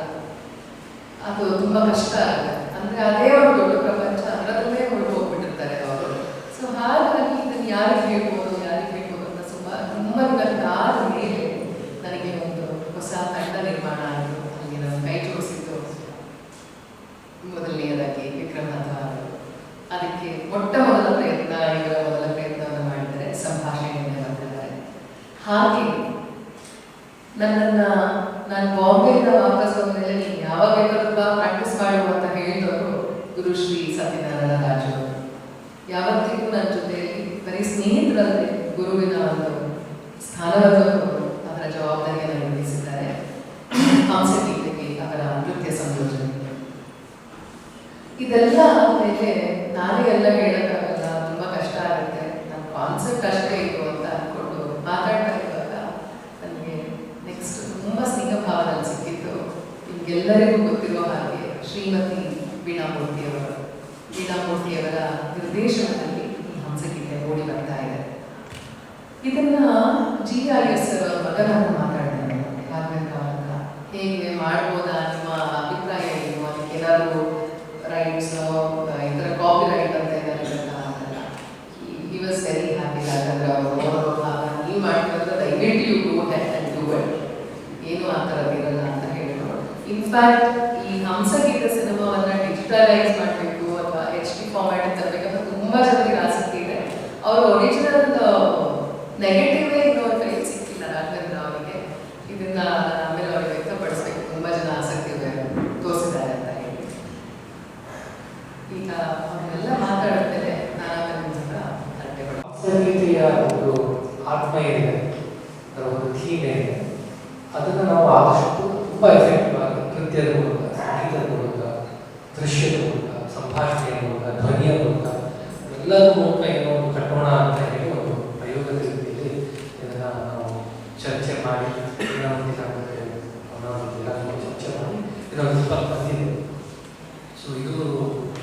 ಅದು ತುಂಬ ಕಷ್ಟ ಆಗುತ್ತೆ. ಅಂದರೆ ಅದೇ ಒಂದು ದೊಡ್ಡ ಪ್ರಪಂಚ, ಅದರಲ್ಲೇ ಹೊರಟು ಹೋಗ್ಬಿಟ್ಟಿರ್ತಾರೆ ಅವರು. ಸೊ ಹಾಗಾಗಿ ಇದನ್ನು ಯಾರಿಗೆ ಹೇಳ್ಬೋದು ಅಂತ ತುಂಬ ದಿನದಾದ ಮೇಲೆ ನನಗೆ ಒಂದು ಹೊಸ ತಂಡ ನಿರ್ಮಾಣ ಆಯಿತು. ಅಲ್ಲಿ ನಾನು ಕೈ ಜೋಡಿಸಿದ್ದು ಮೊದಲನೆಯದಾಗಿ ವಿಕ್ರಮ್ ಅವರು. ಅದಕ್ಕೆ ಮೊಟ್ಟ ಮೊದಲ ಪ್ರಯತ್ನ, ಇವರ ಮೊದಲ ಪ್ರಯತ್ನವನ್ನು ಮಾಡಿದರೆ ಸಂಭಾಷಣೆಯನ್ನು ಬರ್ತಿದ್ದಾರೆ. ಹಾಗೆ ನಾನು ಬಾಂಬೆಯಿಂದ ವಾಪಸ್ ಬಂದಮೇಲೆ ನೀನು ಯಾವಾಗ ಬೇಕಾದ್ರೂ ಪ್ರಾಕ್ಟೀಸ್ ಮಾಡು ಅಂತ ಹೇಳಿದವರು ಗುರುಶ್ರೀ ಸತ್ಯನಾರಾಯಣ ರಾಜು. ಯಾವತ್ತಿಗೂ ನನ್ನ ಜೊತೆಯಲ್ಲಿ ಬರೀ ಸ್ನೇಹಿತರಲ್ಲದೆ ಗುರುವಿನ ಒಂದು ಸ್ಥಾನವನ್ನು ಅದರ ಜವಾಬ್ದಾರಿಯನ್ನು ನಿರ್ವಹಿಸಿದ್ದಾರೆ. ಹಂಸಗೀತೆಗೆ ಅವರ ನೃತ್ಯ ಸಂಯೋಜನೆ ಇದೆಲ್ಲ ಆದಮೇಲೆ ನಾನೇ ಎಲ್ಲ ಹೇಳೋಕ್ಕಾಗಲ್ಲ, ತುಂಬ ಕಷ್ಟ ಆಗುತ್ತೆ, ನನ್ನ ಕಾನ್ಸೆಪ್ಟ್ ಅಷ್ಟೇ ಇದು ಅಂತ ಅಂದ್ಕೊಂಡು ಮಾತಾಡ್ತಾ ಇರುವಾಗ ನನಗೆ ನೆಕ್ಸ್ಟ್ ತುಂಬ ಸ್ನೇಹಭಾವದಲ್ಲಿ ಸಿಕ್ಕಿತ್ತು. ನಿಮಗೆಲ್ಲರಿಗೂ ಗೊತ್ತಿರೋ ಹಾಗೆ ಶ್ರೀಮತಿ ವೀಣಾ ಮೂರ್ತಿಯವರ ನಿರ್ದೇಶನದಲ್ಲಿ ಈ ಹಂಸಗೀತೆ ಓಡಿ ಬರ್ತಾ ಇದೆ. ಇದನ್ನ GIS ಮಗನಾಗ ಮಾತಾಡ್ತಾರೆ. ಹೇಗೆ ಮಾಡ್ಬೋದಾ, ನಿಮ್ಮ ಅಭಿಪ್ರಾಯ ಏನು, ಅದಕ್ಕೆ ಏನಾದರೂ ರೈಟ್ಸ್ ಈ ಥರ ಕಾಪಿ ರೈಟ್ ಅಂತ ಏನಾಗಿರುತ್ತಾ ಅಂತಲ್ಲ. He was very happy. ಯಾಕಂದರೆ ಅವರು ನೀವು ಮಾಡ್ತಿರೋದ್ರೆ ದಯವಿಟ್ಟು you go head and do it, ಏನು ಆ ಥರದ್ದಿರಲ್ಲ ಅಂತ ಹೇಳಿದ್ರು. ಇನ್ಫ್ಯಾಕ್ಟ್ ಈ ಹಂಸಗೀತೆ ಸಿನಿಮಾವನ್ನು ಡಿಜಿಟಲೈಸ್ ಮಾಡಬೇಕು ಅಥವಾ HD ಫಾರ್ಮ್ಯಾಟ್ ತರಬೇಕಂತ ತುಂಬ ಜನರಿಗೆ ಆಸಕ್ತಿ ಇದೆ. ಅವರು ಒರಿಜಿನಲ್ ನೆಗೆಟಿವೇ ಇನ್ನೊಂದು ಕೈಗೆ ಸಿಕ್ಕಿಲ್ಲ ರಾಘವೇಂದ್ರ ಅವರಿಗೆ. ಇದನ್ನ ಆಮೇಲೆ ಅವ್ರಿಗೆ ವ್ಯಕ್ತಪಡಿಸ್ಬೇಕು, ತುಂಬ ಜನ ಆಸಕ್ತಿ ತೋರಿಸಿದ್ದಾರೆ ಅಂತ ಹೇಳಿ. ಈಗ ಅವನ್ನೆಲ್ಲ ಮಾತಾಡಿದ್ಮೇಲೆ
ಸಂಗೀತೆಯ ಒಂದು ಆತ್ಮ ಏನಿದೆ, ಅದರ ಒಂದು ಥೀಮ್ ಏನಿದೆ, ಅದನ್ನು ನಾವು ಆದಷ್ಟು ತುಂಬ ಎಫೆಕ್ಟಿವ್ ಆಗಿ ನೃತ್ಯದ ಮೂಲಕ, ಸಂಗೀತದ ಮೂಲಕ, ದೃಶ್ಯದ ಮೂಲಕ, ಸಂಭಾಷಣೆಯ ಮೂಲಕ, ಧ್ವನಿಯ ಮೂಲಕ ಎಲ್ಲದರ ಮೂಲಕ ಏನೋ ಒಂದು ಕಟ್ಟೋಣ ಅಂತ ಹೇಳಿ ಒಂದು ಪ್ರಯೋಗದ ರೀತಿಯಲ್ಲಿ ಇದನ್ನು ನಾವು ಚರ್ಚೆ ಮಾಡಿ ಚರ್ಚೆ ಮಾಡಿ ಇದೊಂದು ಸ್ವಲ್ಪ ಬಂದಿದೆ. ಸೊ ಇದು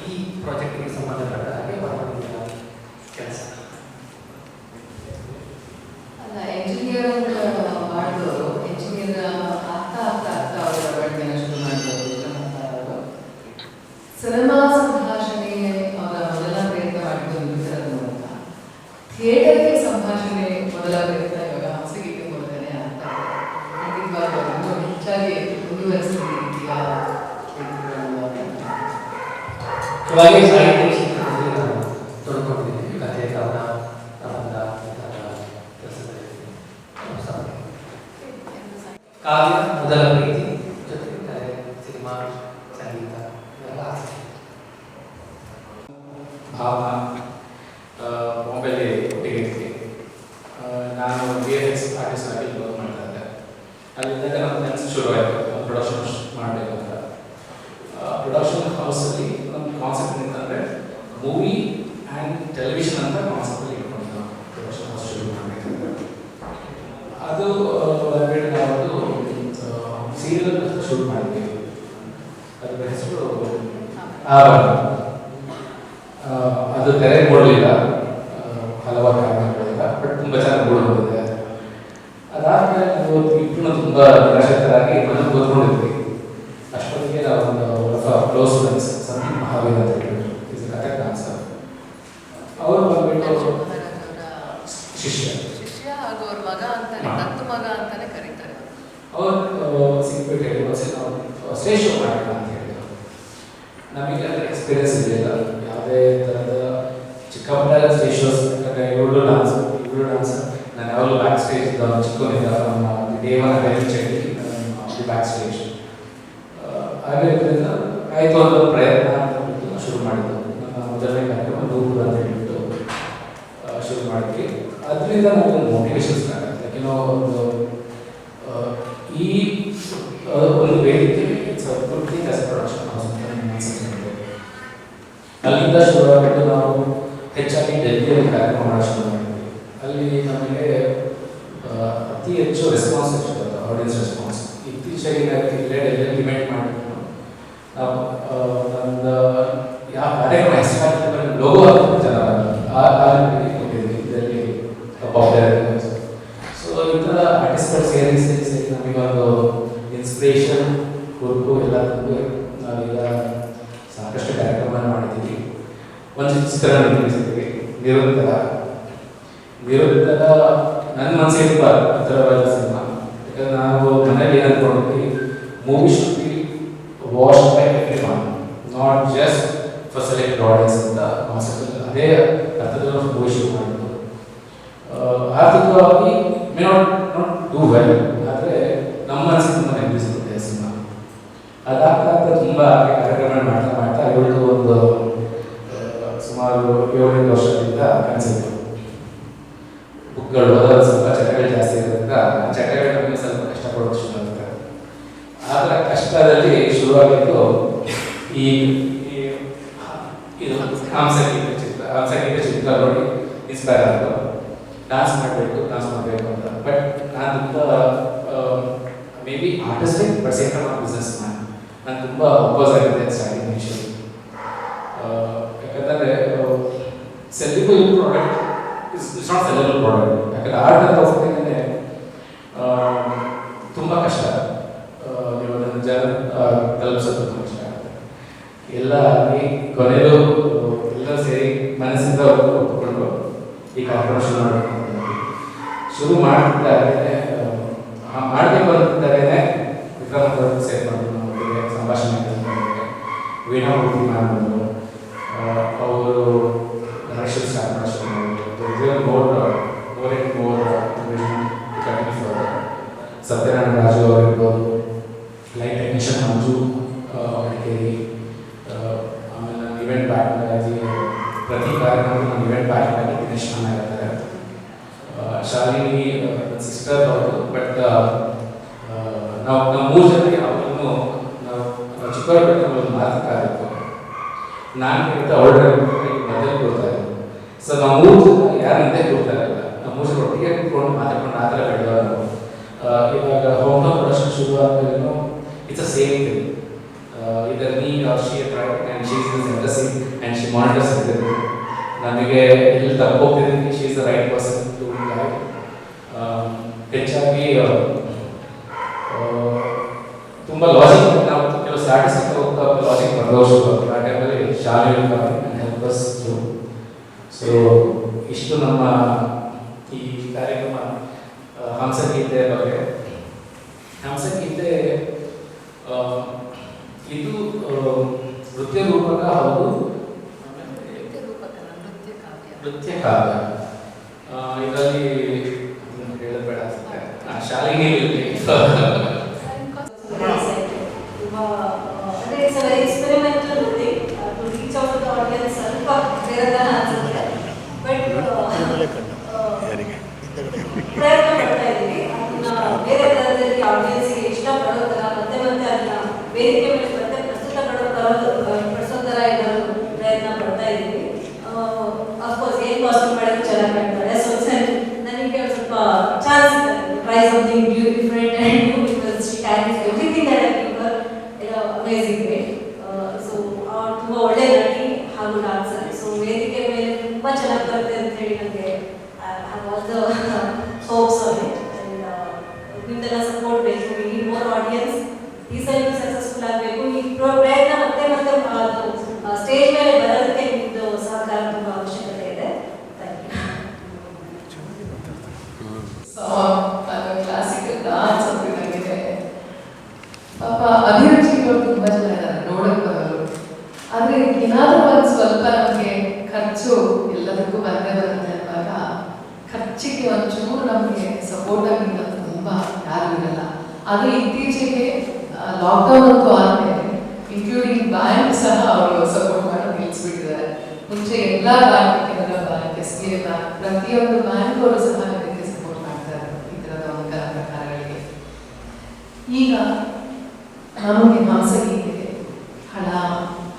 ಈ ಪ್ರಾಜೆಕ್ಟ್ಗೆ ಸಂಬಂಧಪಟ್ಟ ಹಾಗೆ ಬರವಣಿಗೆಯ ಕೆಲಸ
ಅಲ್ಲ. ಎಂಜಿನಿಯರಿಂಗ್ ಮಾಡಿದವರು ಎಂಜಿನಿಯರ್ ಆಗ್ತಾ ಅವರ ಬರವಣಿಗೆನ ಶುರು ಮಾಡಿದವರು. ಸಿನಿಮಾ ಸಂಭಾಷಣೆ ಅವರ ಮೊದಲ ಪ್ರಯತ್ನ ಮಾಡಿದ್ದು ಇದರ ಮೂಲಕ. ಥಿಯೇಟರ್ಗೆ ಸಂಭಾಷಣೆ ಮೊದಲ ಪ್ರಯತ್ನ ಇವಾಗ ಹೊಸಗೀತೆ ಮೂಲಕನೇ ಆಗ್ತಾ ಇದೆ. ಖಂಡಿತವಾಗ್ಲೂ ಇನ್ನೂ ಹೆಚ್ಚಾಗಿ ಮುಂದುವರಿಸ್ತೀನಿ ಇದೆಯಾ
ಇವಾಗೇ ಸಾಹಿತ್ಯ ಕ್ಷೇತ್ರದಲ್ಲಿ ನಾನು ತೊಡ್ಕೊಂಡಿದ್ದೀನಿ. ಕಥೆ, ಕವನ, ಪ್ರಬಂಧ ಕೆಲಸದಲ್ಲಿ ಕಾವ್ಯ ಮೊದಲ ಪ್ರೀತಿ, ಜೊತೆಗೆ ಕಲೆ, ಸಿನಿಮಾ, ಸಂಗೀತ ಇವೆಲ್ಲ ಆಸಕ್ತಿ.
ಭಾವನಾ ಬಾಂಬೆಲಿ ಒಟ್ಟಿಗೆ ಇರ್ತೀವಿ. ನಾನು VFX ಆರ್ಟಿಸ್ಟ್ ಆಗಿ ವರ್ಕ್ ಮಾಡ್ತಾ ಇದ್ದೆ. ಅಲ್ಲಿದ್ದಾಗ ನಮ್ಮ ಕೆಲಸ ಶುರುವಾಯಿತು, ಪ್ರೊಡಕ್ಷನ್ ಮಾಡಬೇಕು ಅಂತ. ಪ್ರೊಡಕ್ಷನ್ ಹೌಸಲ್ಲಿ ನಮ್ಮ ಕಾನ್ಸೆಪ್ಟ್ ಅಂತಂದರೆ ಮೂವಿ ಆ್ಯಂಡ್ ಟೆಲಿವಿಷನ್ ಅಂತ ಕಾನ್ಸೆಪ್ಟಲ್ಲಿ ಇಟ್ಕೊಂಡು ನಾವು ಪ್ರೊಡಕ್ಷನ್ ಹೌಸ್ ಶುರು ಮಾಡಬೇಕಂದ್ರೆ ಅದು ಬಿಟ್ಟು ನಾವು ಸೀರಿಯಲ್ ಶೂಟ್ ಮಾಡಿದ್ವಿ. ಅದರ ಹೆಸರು ಆಭರಣ. ಅದು ತೆರೆ ಮೂಡಲಿಲ್ಲ, ಹಲವಾರು ಕಾರಣಗಳಿಂದ, ಬಟ್ ತುಂಬ ಚೆನ್ನಾಗಿ ಮೂಡಿ ಬಂದಿದೆ. ಅದಾದಮೇಲೆ ನಾವು ಇಬ್ಬರು ತುಂಬ ನಿರಾಶಕರಾಗಿ ಮನೆಗೆ ಕೂತ್ಕೊಂಡಿದ್ವಿ. ಅಷ್ಟೊತ್ತಿಗೆ ನಾವು ಒಂದು ಕ್ಲೋಸ್ ಫ್ರೆಂಡ್ಸ್ ಸಂದೀಪ್ ಮಹಾವೀರ್ ಅಂತ ಹೇಳಿದ್ರು, ಇಸ್ ಕಥೆ ಡಾನ್ಸರ್. ಅವರು ಬಂದ್ಬಿಟ್ಟು ಶಿಷ್ಯ
ಹಾಗೂ ಅವ್ರ ಮಗ ಅಂತಾನೆ, ದತ್ತು ಮಗ ಅಂತಾನೆ ಕರೀತಾರೆ.
ಅವರು ಸಿಕ್ಬಿಟ್ಟು ಹೇಳಿ ನಾವು ಸ್ಟೇಜ್ ಶೋ ಮಾಡೋಣ ಅಂತ ಹೇಳಿದ್ರು. ನಮಗೆ ಅದರ ಎಕ್ಸ್ಪೀರಿಯನ್ಸ್ ಇರಲಿಲ್ಲ, ಯಾವುದೇ ಥರದ ಚಿಕ್ಕ ಪುಟ್ಟ ಸ್ಟೇಜ್ ಶೋಸ್. ಯಾಕಂದರೆ ಇವಳು ಡಾನ್ಸ್ ನಾನು ಯಾವಾಗಲೂ ಬ್ಯಾಕ್ ಸ್ಟೇಜ್ ಚಿಕ್ಕವನಿಂದ ಡೇ ಒನ್ ಬೆಲ್ ಚಳಿ ಬ್ಯಾಕ್ ಸ್ಟೇಜ್ ಆಗಿರೋದ್ರಿಂದ ಆಯಿತು ಅನ್ನೋ ಪ್ರಯತ್ನ ಅಂತ ಬಿಟ್ಟು ಶುರು ಮಾಡಿದ್ದು. ನಮ್ಮ ಮೊದಲನೇ ಕಾರ್ಯಕ್ರಮ ನೂರು ಅಂತ ಹೇಳ್ಬಿಟ್ಟು ಶುರು ಮಾಡಿದ್ವಿ. ಅದರಿಂದ ನಮಗೆ ಮೋಟಿವೇಶನ್ ಸ್ಟಾರ್ಟ್ ಆಗುತ್ತೆ. ಯಾಕೆನೋ ಈ ಒಂದು ವೇದಿಕೆ ಪ್ರೊಡಕ್ಷನ್ ಹೌಸ್ ಅಂತ ಅನ್ಸುತ್ತೆ. ಅಲ್ಲಿಂದ ಶುರುವಾಗಿದ್ದು ನಾವು ಹೆಚ್ಚಾಗಿ ಡೆಲ್ಲಿಯಲ್ಲಿ ಕಾರ್ಯಕ್ರಮ ಮಾಡೋದು ಶುರು ಮಾಡಿದ್ವಿ. ಅಲ್ಲಿ ನಮಗೆ ಅತಿ ಹೆಚ್ಚು ರೆಸ್ಪಾನ್ಸ್ ಹೆಚ್ಚು, ಆಡಿಯನ್ಸ್ ರೆಸ್ಪಾನ್ಸ್. ಇತ್ತೀಚೆಗೆ ಇಲ್ಲೇ ಡೆಲ್ಲಿಯಲ್ಲಿ ಇವೆಂಟ್ ಮಾಡಿದ್ದು ನಾವು ನಮ್ಮದು ಯಾವ ಕಾರ್ಯಕ್ರಮ ಹೆಸರು ಲೋಗೋ ಹಾಕಿ ಜನ ಕೊಟ್ಟಿದ್ವಿ ಇದರಲ್ಲಿ ಪಾಪ್ಯುಲರ್. ಸೊ ಈ ಥರ ಆರ್ಟಿಸ್ಟ್ಗಳು ಸೇರಿ ನಮಗೊಂದು ಇನ್ಸ್ಪಿರೇಷನ್ ಹುರುಪು ಎಲ್ಲ ತಂದು ನಾವೀಗ ಸಾಕಷ್ಟು ಕಾರ್ಯಕ್ರಮ ಮಾಡಿದ್ದೀವಿ. ಒಂದು ಚಿತ್ರಣ ನಿರ್ಮಿಸಿದ್ವಿ, ನಿರಂತರ ನನ್ನ ಮನಸ್ಸಿಗೆ ತುಂಬ ಹತ್ತಿರವಾದ ಸಿನಿಮಾ. ಯಾಕಂದರೆ ನಾವು ಮನೇಲಿ ಏನು ಅಂದ್ಕೊಂಡ್ವಿ, movie should be watch by everyone, not just for selected audience ಅಂತ ಕಾನ್ಸೆಪ್ಟ್. ಅದೇ ಅರ್ಥದಲ್ಲಿ ಮೂವಿ ಶೂಟ್ ಮಾಡಿದ್ದು. ಆರ್ಥಿಕವಾಗಿ ಮೇ ನಾಟ್ ಡೂ ವೆಲ್, ಆದರೆ ನಮ್ಮ ಮನಸ್ಸಿಗೆ ತುಂಬ ನೆನಪಿಸಿರುತ್ತೆ ಸಿನಿಮಾ. ಅದಾಗ್ತಾ ತುಂಬ ಕಾರ್ಯಕ್ರಮ ಮಾಡ್ತಾ ಇವತ್ತು ಒಂದು ಸುಮಾರು 7 ವರ್ಷದಿಂದ ಕನಸಿತ್ತು. ಬುಕ್ಗಳು ಓದೋದು ಸ್ವಲ್ಪ ಚಟಗಳು ಜಾಸ್ತಿ ಇರೋದ್ರಿಂದ ಚಟಗಳ ಬಗ್ಗೆ ಸ್ವಲ್ಪ ಕಷ್ಟಪಡೋದು ಶುರು ಆಗುತ್ತೆ. ಆದ ಕಷ್ಟದಲ್ಲಿ ಶುರುವಾಗಿದ್ದು ಈ ಇದು ಹಂಸಗೀತೆ ಚಿತ್ರ ನೋಡಿ ಇನ್ಸ್ಪೈರ್ ಆಯಿತು. ಡಾನ್ಸ್ ಮಾಡಬೇಕು ಅಂತ. ಬಟ್ ನಾನು ತುಂಬ may be artistic but same time business man. ನಾನು ತುಂಬ ಅಪೋಸ್ ಆಗಿದೆ ಸ್ಟಾರ್ಟಿಂಗ್ ಇನಿಷಿಯಲಿ. ಯಾಕಂದರೆ ಸೆಲ್ಲಿಬಲ್ ಪ್ರಾಡಕ್ಟ್ ಇಟ್ಸ್ ನಾಟ್ ಸೆಲ್ಲಬಲ್ ಪ್ರಾಡಕ್ಟ್. ಯಾಕಂದರೆ ಆರ್ಟ್ ಅಂತ ಹೋಗ್ತೇನೆ ತುಂಬ ಕಷ್ಟ. ನೀವು ಅದನ್ನು ಜನ ತಲುಪಿಸೋದು ತುಂಬ ಕಷ್ಟ ಆಗುತ್ತೆ. ಎಲ್ಲ ಕೊನೆಯದು ಎಲ್ಲ ಸೇರಿ ಮನಸ್ಸಿಂದ ಒಪ್ಪಿಕೊಂಡು ಈ ಕಾರ್ಯಕ್ರಮ ಶುರು ಮಾಡ್ತಿದ್ದಾರೆ. ಮಾಡಬೇಕು ಅಂತಿದ್ದಾರೆ. ವಿಕ್ರಮ್ ಅವರು ಸೇರ್ಕೊಂಡು ನಮಗೆ ಸಂಭಾಷಣೆ ವೀಣಾ ಮೂರ್ತಿ ಮ್ಯಾಮ್ ಅವರು ಡೈರೆಕ್ಷನ್ ಸ್ಟಾರ್ಟ್ ಮಾಡಿದ್ರು. ಮೋರ್ ಸತ್ಯನಾರಾಯಣ ರಾಜು ಅವರಿರ್ಬೋದು, ಲೈಟ್ ಟೆಕ್ನಿಷಿಯನ್ ಮಂಜು ಅಡಿಕೇರಿ, ಆಮೇಲೆ ನಾನು ಇವೆಂಟ್ ಬ್ಯಾಕ್ ಆಗಿ ಪ್ರತಿ ಕಾರ್ಯಕ್ರಮ ನಾನು ಇವೆಂಟ್ ಬ್ಯಾಕ್ ಆಗಿ ದಿನೇಶ್ ಅಣ್ಣ ಇರ್ತಾರೆ. ಶಾಲಿನಿ ಸಿಸ್ಟರ್ ಅವರು. ಬಟ್ ನಾವು 3 ಜನ ಯಾವಾಗಲೂ ನಾವು ಚಿಕ್ಕವರ್ಬೇಕು ಒಂದು ಮಾತುಕಾಗಿತ್ತು. ನಾನು ಅವಳ ಮಧ್ಯೆ ಕೊಡ್ತಾ ಇದ್ದೆ. ಸೊ ನಾವು 3 ಜನ ಯಾರು ಹಿಂದೆ ಕೊಡ್ತಾ ಇರಲಿಲ್ಲ. ನಾವು 3 ಜನ ಒಟ್ಟಿಗೆ ಕೂತ್ಕೊಂಡು ಮಾತಾಡ್ಕೊಂಡು ಆ ಥರ ಬೆಳೆದವರು. ಇವಾಗ ಹೋಮ್ ಟೌನ್ ಪ್ರೊಡಕ್ಷನ್ ಶುರು ಆದಮೇಲೆ ಇಟ್ಸ್ ಅ ಸೇಮ್ ಥಿಂಗ್. ಇದರ ನೀ she and she is interesting and she monitors ಇರ್ತಿದ್ರು. ನಮಗೆ ಎಲ್ಲಿ ತಪ್ಪು ಹೋಗ್ತಿದ್ದೀನಿ, she is the right person to guide. ಹೆಚ್ಚಾಗಿ ತುಂಬ ಲಾಜಿಕ್, ನಾವು ಕೆಲವು ಸ್ಟ್ಯಾಟಿಸ್ಟಿಕ್ ಹೋಗ್ತಾ ಲಾಜಿಕ್ ಬದಲಾಯಿಸು ಆ ಟೈಮಲ್ಲಿ ಶಾಲೆ ಹೆಲ್ಪರ್ಸ್. ಸೊ ಇಷ್ಟು ನಮ್ಮ ಈ ಕಾರ್ಯಕ್ರಮ ಹಂಸಗೀತೆ ಬಗ್ಗೆ. ಹಂಸಗೀತೆ ಇದು ನೃತ್ಯ ರೂಪಕ ಹೌದು, ನೃತ್ಯ ಕಾವ್ಯ. ಇದರಲ್ಲಿ ಹೇಳಬೇಡ ಅನ್ಸುತ್ತೆ, ಶಾಲೆಗೆ
it's a very experimental thing to reach out to the audience. ಸ್ವಲ್ಪ ಬೇರೆದನ್ನ ಅನ್ಸುತ್ತೆ, ಬಟ್ ಪ್ರಯತ್ನ ಪಡ್ತಾ ಇದ್ದೀವಿ. ಅದನ್ನ ಬೇರೆ ಥರದಲ್ಲಿ ಆಡಿಯನ್ಸ್ಗೆ ಇಷ್ಟಪಡೋ ಥರ ಮತ್ತೆ ಮತ್ತೆ ಅದನ್ನ ವೇದಿಕೆ ಮೇಲೆ ಮತ್ತೆ ಪಡಿಸೋ ಥರ ಇದನ್ನು ಪ್ರಯತ್ನ ಪಡ್ತಾ ಇದ್ದೀವಿ. ಅಫ್ಕೋರ್ಸ್ ಏನು ಕಾಸ್ಟ್ಯೂಮ್ ಮಾಡಿದ್ರು ಚೆನ್ನಾಗಿ ಮಾಡ್ತಾರೆ. ಸೊ ನನಗೆ ಸ್ವಲ್ಪ ಚಾನ್ಸ್ ಇದೆ, try something different and new, because she carries everything that I give her in a amazing way. So ತುಂಬ ಒಳ್ಳೆ ನಟಿ ಹಾಗೂ ಡಾನ್ಸರ್. ಸೊ ವೇದಿಕೆ ಮೇಲೆ ತುಂಬ ಚೆನ್ನಾಗಿ ಬರುತ್ತೆ ಅಂತ ಹೇಳಿ ನನಗೆ have all the hopes on it. ನಿಮ್ದೆಲ್ಲ ಸಪೋರ್ಟ್ ಬೇಕು. We need more audience. ಈ ಸಲ ಸಕ್ಸಸ್ಫುಲ್ ಆಗಬೇಕು. ಈ ಪ್ರಯತ್ನ ಮತ್ತೆ ಮತ್ತೆ ಸ್ಟೇಜ್ ಮೇಲೆ ಬರೋದಕ್ಕೆ ನಿಮ್ಮದು ಸಹಕಾರ ತುಂಬ ಅವಶ್ಯಕತೆ ಇದೆ.
ಕ್ಲಾಸಿಕಲ್ ಡಾನ್ಸ್ ಅಂತ ನನಗಿದೆ. ಪಾಪ ಅಭಿರುಚಿಗಳು ತುಂಬಾ ಜನ ಇದ್ದಾರೆ ನೋಡಕ್ ಬರೋರು. ಆದ್ರೆ ಏನಾದ್ರೂ ಒಂದು ಸ್ವಲ್ಪ ನಮಗೆ ಖರ್ಚು ಎಲ್ಲದಕ್ಕೂ ಬಂದೇ ಬರುತ್ತೆ ಅನ್ನುವಾಗ ಖರ್ಚಿಗೆ ಒಂಚೂರು ನಮಗೆ ಸಪೋರ್ಟ್ ಆಗಿ ತುಂಬಾ ಯಾರು ಇರಲ್ಲ. ಅದು ಇತ್ತೀಚೆಗೆ ಲಾಕ್ಡೌನ್ ಅಂತೂ ಆದ್ಮೇಲೆ ಇನ್ಕ್ಲೂಡಿಂಗ್ ಬ್ಯಾಂಕ್ ಸಹ ಅವರು ಸಪೋರ್ಟ್ ಮಾಡೋದು ನಿಲ್ಲಿಸ್ಬಿಟ್ಟಿದ್ದಾರೆ. ಮುಂಚೆ ಎಲ್ಲ bank, Canara bank, SBI bank, ಪ್ರತಿಯೊಂದು ಬ್ಯಾಂಕ್ ಅವರು ಸಹ ಇದಕ್ಕೆ ಸಪೋರ್ಟ್ ಮಾಡ್ತಾರೆ ಈ ಥರದ ಒಂದು ಕಲಾ ಪ್ರಕಾರಗಳಿಗೆ. ಈಗ ನಮಗೆ ಹಂಸಗೀತೆಗೆ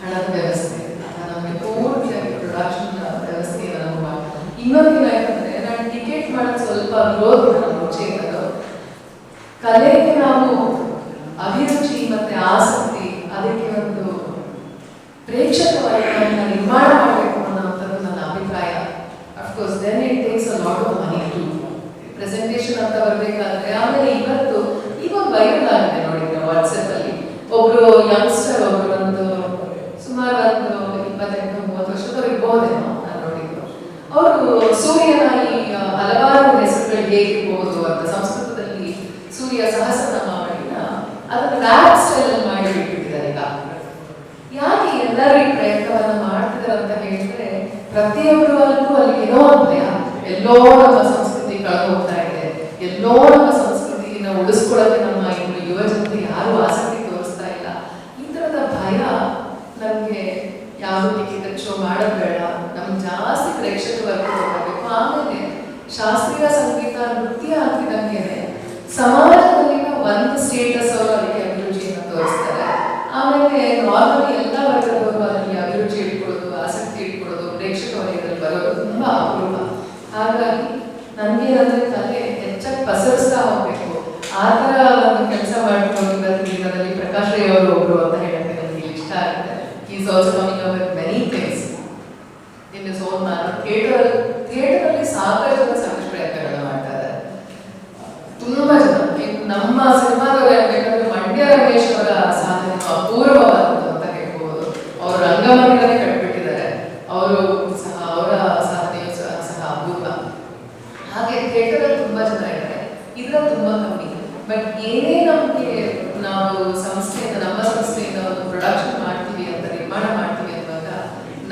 ಹಣದ ವ್ಯವಸ್ಥೆ, ನಮಗೆ ಪೂರ್ತಿಯಾಗಿ ಪ್ರೊಡಕ್ಷನ್ ವ್ಯವಸ್ಥೆಯನ್ನು ನಾವು ಮಾಡ್ತಾರೆ. ಇನ್ನೊಂದು ಏನಾಯ್ತಂದ್ರೆ, ನಾನು ಟಿಕೆಟ್ ಮಾಡೋದು ಸ್ವಲ್ಪ ಗ್ರೋತ್ ಮುಂಚೆ ಇರೋದು. ಕಲೆಗೆ ನಾವು ಅಭಿರುಚಿ ಮತ್ತೆ ಆಸಕ್ತಿ, ಅದಕ್ಕೆ ಒಂದು ಪ್ರೇಕ್ಷಕ ವರ್ಗವನ್ನು ನಿರ್ಮಾಣ ಮಾಡಬೇಕು ಅನ್ನೋಂಥದ್ದು ನನ್ನ ಅಭಿಪ್ರಾಯ. Of course then it takes a lot of money to presentation ಅಂತ ಬರಬೇಕಾದ್ರೆ. ಆಮೇಲೆ ಇವತ್ತು ಇವೊಂದು ವೈರಲ್ ಆಗಿದೆ ನೋಡಿದ್ರೆ ವಾಟ್ಸಪ್ ಅಲ್ಲಿ, ಒಬ್ರು ಯಂಗ್ಸ್ಟರ್, ಒಬ್ರು ಸುಮಾರು 28-30 ವರ್ಷದವ್ರು ಇರ್ಬೋದೇನೋ, ನಾನು ನೋಡಿದ್ದು. ಅವರು ಸೂರ್ಯನ ಈ ಹಲವಾರು ಹೆಸರುಗಳು ಹೇಗಿರ್ಬೋದು ಅಂತ ಸಂಸ್ಕೃತದಲ್ಲಿ ಸೂರ್ಯ ಸಹಸ್ರನಾಮ ಮಾಡಿನ ಅದನ್ನು ರ್ಯಾಪ್ ಸ್ಟೈಲ್ ಅಲ್ಲಿ ಮಾಡಿ ಬಿಟ್ಟಿದ್ದಾರೆ. ಈಗ ಯಾಕೆ ಎಲ್ಲರೂ ಈ ಪ್ರಯತ್ನವನ್ನ ಮಾಡ್ತಿದ್ದಾರೆ ಅಂತ ಹೇಳಿದ್ರೆ, ಪ್ರತಿಯೊಬ್ಬರು ಅಲ್ಲಿ ಏನೋ ಒಂದು ಭಯ, ಎಲ್ಲೋ ನಮ್ಮ ಸಂಸ್ಕೃತಿ ಕಳೆದು ಹೋಗ್ತಾ ಇದೆ, ಎಲ್ಲೋ ನಮ್ಮ ಸಂಸ್ಕೃತಿನ ಉಳಿಸ್ಕೊಳ್ಳೋಕೆ ನಮ್ಮ ಇನ್ನು ಯುವ ಜನತೆ ಯಾರು ಆಸಕ್ತಿ ತೋರಿಸ್ತಾ ಇಲ್ಲ. ಈ ತರದ ಭಯ ನಮ್ಗೆ ಯಾವುದೋ ಟಿಕೆಟ್ ಶೋ ಮಾಡೋದು ಬೇಡ, ನಮ್ಗೆ ಜಾಸ್ತಿ ಪ್ರೇಕ್ಷಕ ವರ್ಗ ಹೋಗಬೇಕು. ಆಮೇಲೆ ಶಾಸ್ತ್ರೀಯ ಸಂಗೀತ, ನೃತ್ಯ ಅಂತಿದಂಗೆನೆ ಸಮಾಜದಲ್ಲಿನ ಒಂದು ಸ್ಟೇಟಸ್ ಅವರು ಅದಕ್ಕೆ ಅಭಿರುಚಿಯನ್ನು ತೋರಿಸ್ತಾರೆ. ಆಮೇಲೆ ನಾರ್ಮಲಿ ಎಲ್ಲ ವರ್ಗದವರು ಅದರಲ್ಲಿ ಅಭಿರುಚಿ ಇಟ್ಕೊಳ್ಳೋದು, ಆಸಕ್ತಿ ಇಟ್ಕೊಳ್ಳೋದು, ಪ್ರೇಕ್ಷಕ ವಲಯದಲ್ಲಿ ಬರೋದು ತುಂಬಾ ಅಪರೂಪ. ಹಾಗಾಗಿ ನನಗೆ ಏನಂದ್ರೆ ಕಲೆ ಹೆಚ್ಚಾಗಿ ಪಸರಿಸ್ತಾ ಹೋಗ್ಬೇಕು, ಆ ಥರ ಒಂದು ಕೆಲಸ ಮಾಡ್ಕೊಂಡು ಇವತ್ತಿನ ದಿನದಲ್ಲಿ ಪ್ರಕಾಶ್ ರೈ ಅವರು ಒಬ್ರು ಅಂತ ಹೇಳಕ್ಕೆ ನನಗೆ ಇಷ್ಟ ಆಗುತ್ತೆ. Is also coming up with many things in his own manner. ಥಿಯೇಟರಲ್ಲಿ ಸಾಕಷ್ಟು ಪ್ರಯತ್ನಗಳು ಮಾಡ್ತಾರೆ ತುಂಬಾ ಜನ. ನಮ್ಮ ಸಿನಿಮಾದವರು ಹೇಳ್ಬೇಕಂದ್ರೆ ಮಂಡ್ಯ ರಮೇಶ್ ಅವರ ಸಾಧನೆ ಅಪೂರ್ವವಾದದ್ದು ಅಂತ ಹೇಳ್ಬೋದು. ಅವರು ರಂಗಮಂದಿರನೇ ಕಟ್ಬಿಟ್ಟಿದ್ದಾರೆ. ಅವರು ಸಹ, ಅವರ ಸಾಧನೆಯು ಸಹ ಅಪೂರ್ವ. ಹಾಗೆ ಥಿಯೇಟರಲ್ಲಿ ತುಂಬಾ ಜನ ಇದ್ದಾರೆ, ಇದ್ರಲ್ಲಿ ತುಂಬಾ ಕಮ್ಮಿ. ಬಟ್ ಏನೇ ನಮಗೆ ನಾವು ನಮ್ಮ ಸಂಸ್ಥೆಯಿಂದ ಒಂದು ಪ್ರೊಡಕ್ಷನ್ ಮಾಡ್ತೀವಿ ಅಂತ ನಿರ್ಮಾಣ ಮಾಡ್ತೀವಿ ಅನ್ನುವಾಗ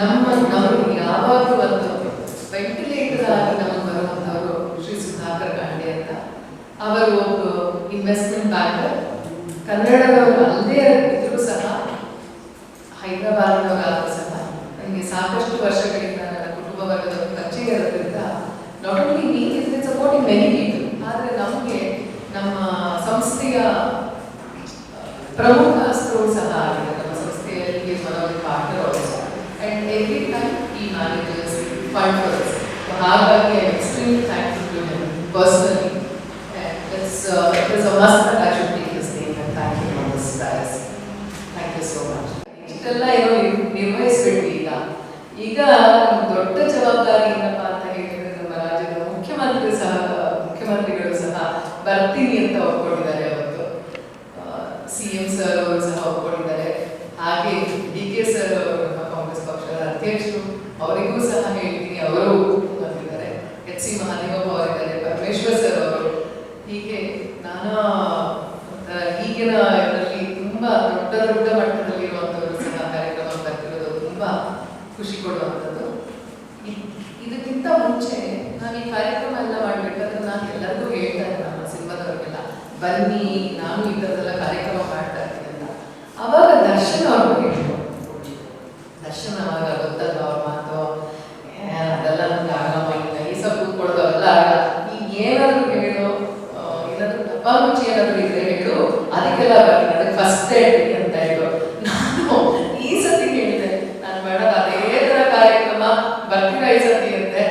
ನಮಗೆ ಯಾವಾಗಲೂ ಒಂದು ವೆಂಟಿಲೇಟರ್ ಆಗಿ ನಮಗೆ ಬರುವಂಥವರು ಶ್ರೀ ಸುಧಾಕರ್ ಕಾಂಡೆ ಅಂತ. ಅವರು ಒಬ್ಬರು ಇನ್ವೆಸ್ಟ್ಮೆಂಟ್ ಬ್ಯಾಂಕರ್, ಕನ್ನಡದವರು ಅಲ್ಲದೆ ಇದ್ರೂ ಸಹ ಹೈದರಾಬಾದ್ನವರಾದರೂ ಸಹ ನನಗೆ ಸಾಕಷ್ಟು ವರ್ಷಗಳಿಂದ ನನ್ನ ಕುಟುಂಬ ವರ್ಗದ ಪರಿಚಯ ಇರೋದ್ರಿಂದ not only me is supporting many people. ಆದರೆ ನಮಗೆ ನಮ್ಮ ಸಂಸ್ಥೆಯ ಪ್ರಮುಖ ಅಸ್ತ್ರವು ಸಹ ಆಗಿದೆ. ನಮ್ಮ ಸಂಸ್ಥೆಯಲ್ಲಿ Manoj partner also and every time ಈ ಮ್ಯಾನೇಜರ್ಸ್ ಫಂಡ್ ಫಾರ್ ಅಸ್. ಹಾಗಾಗಿ I am extremely thankful to him personally. It was a must that I should take his name and thank him on this dais. Thank you so much. ಇಷ್ಟೆಲ್ಲ ಏನೋ ನಿರ್ವಹಿಸ್ಬಿಟ್ವಿ. ಈಗ ದೊಡ್ಡ ಜವಾಬ್ದಾರಿ ಏನಪ್ಪ ಅಂತ ಹೇಳಿದ್ರೆ, ನಮ್ಮ ರಾಜ್ಯದ ಮುಖ್ಯಮಂತ್ರಿಗಳು ಸಹ ಬರ್ತೀನಿ ಅಂತ ಒಪ್ಕೊಂಡಿದ್ದಾರೆ. ಅವತ್ತು CM ಸರ್ ಅವರು ಸಹ ಒಪ್ಕೊಂಡಿದ್ದಾರೆ. ಹಾಗೆ DK ಸರ್ ಅವರು ನಮ್ಮ ಕಾಂಗ್ರೆಸ್ ಪಕ್ಷದ ಅಧ್ಯಕ್ಷರು, ಅವರಿಗೂ ಸಹ ಹೇಳಿದ್ದೀನಿ, ಅವರು ಬಂದಿದ್ದಾರೆ. HC ಮಹಾದೇವಪ್ಪ ಅವರಿದ್ದಾರೆ. ದೊಡ್ಡ ಮಟ್ಟದಲ್ಲಿ ಇರುವಂಥವರು ಸಹ ಕಾರ್ಯಕ್ರಮ ಬರ್ತಿರೋದು ತುಂಬಾ ಖುಷಿ ಕೊಡುವಂಥದ್ದು. ಇದಕ್ಕಿಂತ ಮುಂಚೆ ನಾನು ಈ ಕಾರ್ಯಕ್ರಮ ಎಲ್ಲ ಮಾಡ್ಬೇಕಾದ್ರೆ ನಾನು ಎಲ್ಲರಿಗೂ ಹೇಳ್ತಾ ಇದ್ದೆ, ನಮ್ಮ ಸಿನಿಮಾದವ್ರಿಗೆಲ್ಲ ಬನ್ನಿ ನಾನು ಈ ಥರದೆಲ್ಲ ಕಾರ್ಯಕ್ರಮ ಮಾಡ್ತಾ ಇರ್ತೀನಿ ಅಂತ. ಅವಾಗ ದರ್ಶನ್ ಅವ್ರು ಹೇಳಿದ್ರು, ದರ್ಶನ್ ಅವಾಗ ಗೊತ್ತಲ್ಲ ಅವ್ರ ಮಾತು, ಅದೆಲ್ಲ ನಮ್ಗೆ ಆಗಲ್ಲ, ಈ ಸ್ವಲ್ಪ ಕೂತ್ಕೊಳ್ಳೋದು ಅವೆಲ್ಲ ಆಗಲ್ಲ, ಈಗ ಏನಾದ್ರು ಹೇಳು, ಏನಾದ್ರು ಡಬ್ಬ ಮುಚ್ಚಿ ಏನಾದ್ರು ಇದ್ರೆ ಹೇಳು, ಅದಕ್ಕೆಲ್ಲ ಬರ್ತೀನಿ, ಅದಕ್ಕೆ ಫಸ್ಟ್ ಹೇಳ್ತೀನಿ ಅಂತ ಹೇಳು. ನಾನು ಈ ಸತಿ ಹೇಳಿದೆ, ನಾನು ಮಾಡೋದು ಅದೇ ಥರ ಕಾರ್ಯಕ್ರಮ, ಬರ್ತೀರಾ ಈ ಸತಿ ಅಂತೆ,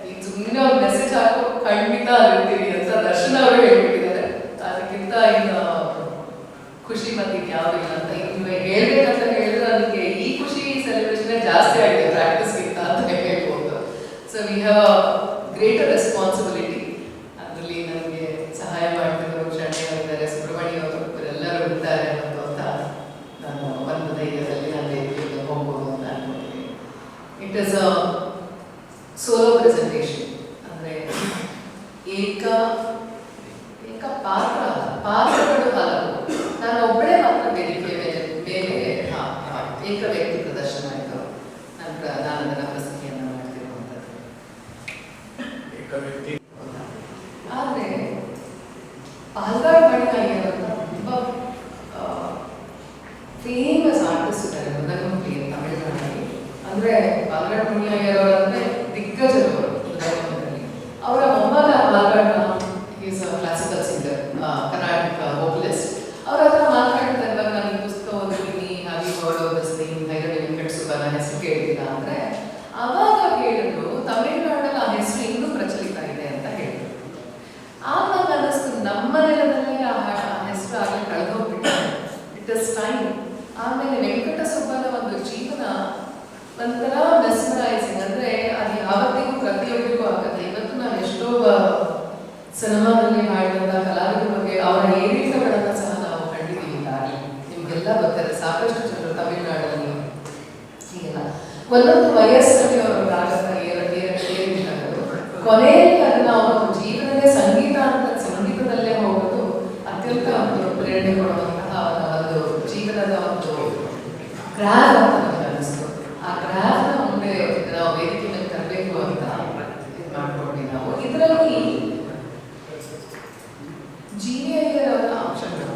ಈಗ ಸುಮ್ಮನೆ ಒಂದು ಮೆಸೇಜ್ ಹಾಕೋ ಖಂಡಿತ ಅಲ್ಲಿರ್ತೀವಿ ಅಂತ ದರ್ಶನ್ ಅವರು ಹೇಳ್ಬಿಟ್ಟಿದ್ದಾರೆ. ಅದಕ್ಕಿಂತ ಇನ್ನು ಖುಷಿ ಮತ್ತೆ ಯಾವುದು ಇಲ್ಲ ಅಂತ ಇನ್ನು ಹೇಳ್ಬೇಕಂತ ಹೇಳಿದ್ರೆ ಅದಕ್ಕೆ ಈ ಖುಷಿ ಸೆಲೆಬ್ರೇಷನ್ ಜಾಸ್ತಿ ಆಗಿದೆ ಪ್ರಾಕ್ಟೀಸ್ಗಿಂತ ಅಂತ ಹೇಳ್ಬೋದು. So we have a greater responsibility. ಅದರಲ್ಲಿ ನಮಗೆ ಸಹಾಯ ಮಾಡ್ತಿರೋರು ಶರಣ್ಯ ಅವರಿದ್ದಾರೆ, ಸುಬ್ರಹ್ಮಣ್ಯ ಅವರು ಇವರೆಲ್ಲರೂ ಇದ್ದಾರೆ ಅಂತ ನಾನು ಒಂದು ಧೈರ್ಯದಲ್ಲಿ ನಾನು ವೇದಿಕೆಗೆ ಹೋಗ್ಬೋದು ಅಂತ ಅನ್ಕೊಂಡಿದ್ದೀನಿ. It is a solo presentation, ಅಂದರೆ ಏಕ ಪಾತ್ರಗಳು ಹಲವು, ನಾನು ಒಬ್ಬಳೇ ಮಾತ್ರ ವೇದಿಕೆ ಮೇಲೆ ಏಕ ವ್ಯಕ್ತಿ ಪ್ರದರ್ಶನ ಆಯಿತು. ನಾನು ಅದನ್ನು ಪ್ರಸ್ತುತಿಯನ್ನು ಮಾಡ್ತಿರುವಂಥದ್ದು. ಆದರೆ ಪಾಲ್ಗಾಡ್ ಮಣಿಯವರು ತುಂಬ ಫೇಮಸ್ ಆರ್ಟಿಸ್ಟ್ ಇದ್ದಾರೆ ಮೃದಂಗಂಲಿ ತಮಿಳುನಾಡಲ್ಲಿ. ಅಂದರೆ ಪಾಲ್ಗಾಡ್ ಮಣಿಯವರು ಅಂದರೆ ದಿಗ್ಗಜರು ಮೃದಂಗಂಲಿ. ಅವರ ಮೊಮ್ಮಗ Palghat is a classical singer, Karnataka vocalist. ಅವ್ರ ಹತ್ರ ಮಾತಾಡ್ತಾ ಇರುವಾಗ ನಾನು ಈ ಪುಸ್ತಕ ಓದಿದ್ದೀನಿ, ಹಾಗೆ ಹೊರಡೋದಿಸ್ತೀನಿ, ಭೈರವಿ ವೆಂಕಟ ಸುಬ್ಬನ ಹೆಸರು ಕೇಳಿಲ್ಲ ಅಂದರೆ ಆವಾಗ ಹೇಳಿದ್ರು ತಮಿಳುನಾಡಲ್ಲಿ ಆ ಹೆಸರು ಇನ್ನೂ ಪ್ರಚಲಿತ ಇದೆ ಅಂತ ಹೇಳಿದ್ರು. ಆವಾಗ ಅನ್ನಿಸ್ತು ನಮ್ಮ ನೆಲದಲ್ಲೇ ಆ ಹೆಸರು ಆಗಲೇ ಕಳೆದೋಗ್ಬಿಟ್ಟಿದೆ, ಇಟ್ ಇಸ್ ಟೈಮ್. ಆಮೇಲೆ ವೆಂಕಟ ಸುಬ್ಬನ ಒಂದು ಜೀವನ ಒಂಥರ ಮೆಸ್ಮರೈಸಿಂಗ್, ಅಂದರೆ ಅದು ಯಾವತ್ತಿಗೂ ಪ್ರತಿಯೊಬ್ಬರಿಗೂ ಆಗುತ್ತೆ. ಇವತ್ತು ನಾವು ಎಷ್ಟೋ ಸಿನಿಮಾದಲ್ಲಿ ಮಾಡಿದಂಥ ಕಲಾವಿದರ ಬಗ್ಗೆ ಅವರ ಏರಿಳಿತಗಳನ್ನು ಸಹ ನಾವು ಕಂಡಿದ್ದೀವಿ. ಆಗಲಿ ನಿಮಗೆಲ್ಲ ಗೊತ್ತಿದೆ, ಸಾಕಷ್ಟು ಜನರು ತಮಿಳುನಾಡಲ್ಲಿ ಹೀಗೆಲ್ಲ ಒಂದೊಂದು ವಯಸ್ಸಲ್ಲಿ ಅವರು ರಾಗದ ಏರಿಳಿತಗಳು, ಕೊನೆಯಲ್ಲಿ ಅದನ್ನು ಅವರ ಜೀವನದೇ ಸಂಗೀತ ಅಂತ ಸಂಗೀತದಲ್ಲೇ ಹೋಗೋದು ಅತ್ಯಂತ ಒಂದು ಪ್ರೇರಣೆ ಕೊಡುವಂತಹ ಒಂದು ಜೀವನದ ಒಂದು ಗ್ರಾಫ್ ಅಂತ ನಮಗೆ ಅನ್ನಿಸ್ತು. ಆ ಗ್ರಾಫ್ನ ಮುಂದೆ ನಾವು ವೇದಿಕೆ ಮೇಲೆ ತರಬೇಕು ಅಂತ ಇದು ಮಾಡ್ಕೊಂಡ್ವಿ ನಾವು. ಇದರಲ್ಲಿ GVIR ಅವರ ಅಂಶಗಳು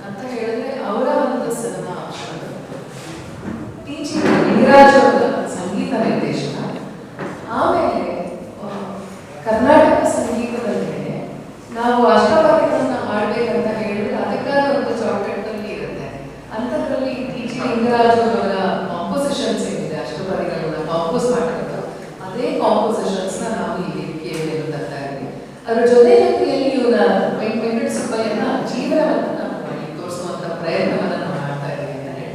ಅಂತ ಹೇಳಿದ್ರೆ ಅವರ ಒಂದು ಸಿನಿಮಾ ಅಂಶಗಳು, TG ಲಿಂಗರಾಜ್ ಅವರ ಸಂಗೀತ ನಿರ್ದೇಶನ, ಆಮೇಲೆ ಕರ್ನಾಟಕ ಸಂಗೀತದಲ್ಲಿ ನಾವು ಅಷ್ಟಪದಿಗಳನ್ನು ಹಾಡಬೇಕಂತ ಹೇಳಿದ್ರೆ ಅದಕ್ಕಾದ ಒಂದು ಚೌಕಟ್ಟಿನಲ್ಲಿ ಇರುತ್ತೆ. ಅಂಥದ್ರಲ್ಲಿ TG ಲಿಂಗರಾಜ್ ಅವರ ಕಾಂಪೋಸಿಷನ್ಸ್ ಏನಿದೆ, ಅಷ್ಟಪದಿಗಳನ್ನ ಕಾಂಪೋಸ್ ಮಾಡಿರೋದು, ಅದೇ ಕಾಂಪೋಸಿಷನ್ಸ್ನ ನಾವು ಈ ವೇದಿಕೆಯಲ್ಲಿ ತರ್ತಾ ಇದ್ದೀವಿ. ಅದರ ಜೊತೆಯಲ್ಲಿ ಇವರ ವೆಂಕಟ ಸುಬ್ಬಯ್ಯನ ಜೀವನವನ್ನು ನಾವು ತೋರಿಸುವಂತ ಪ್ರಯತ್ನವನ್ನು ನಾವು ಮಾಡ್ತಾ ಇದ್ದೀವಿ ಅಂತ ಹೇಳಿ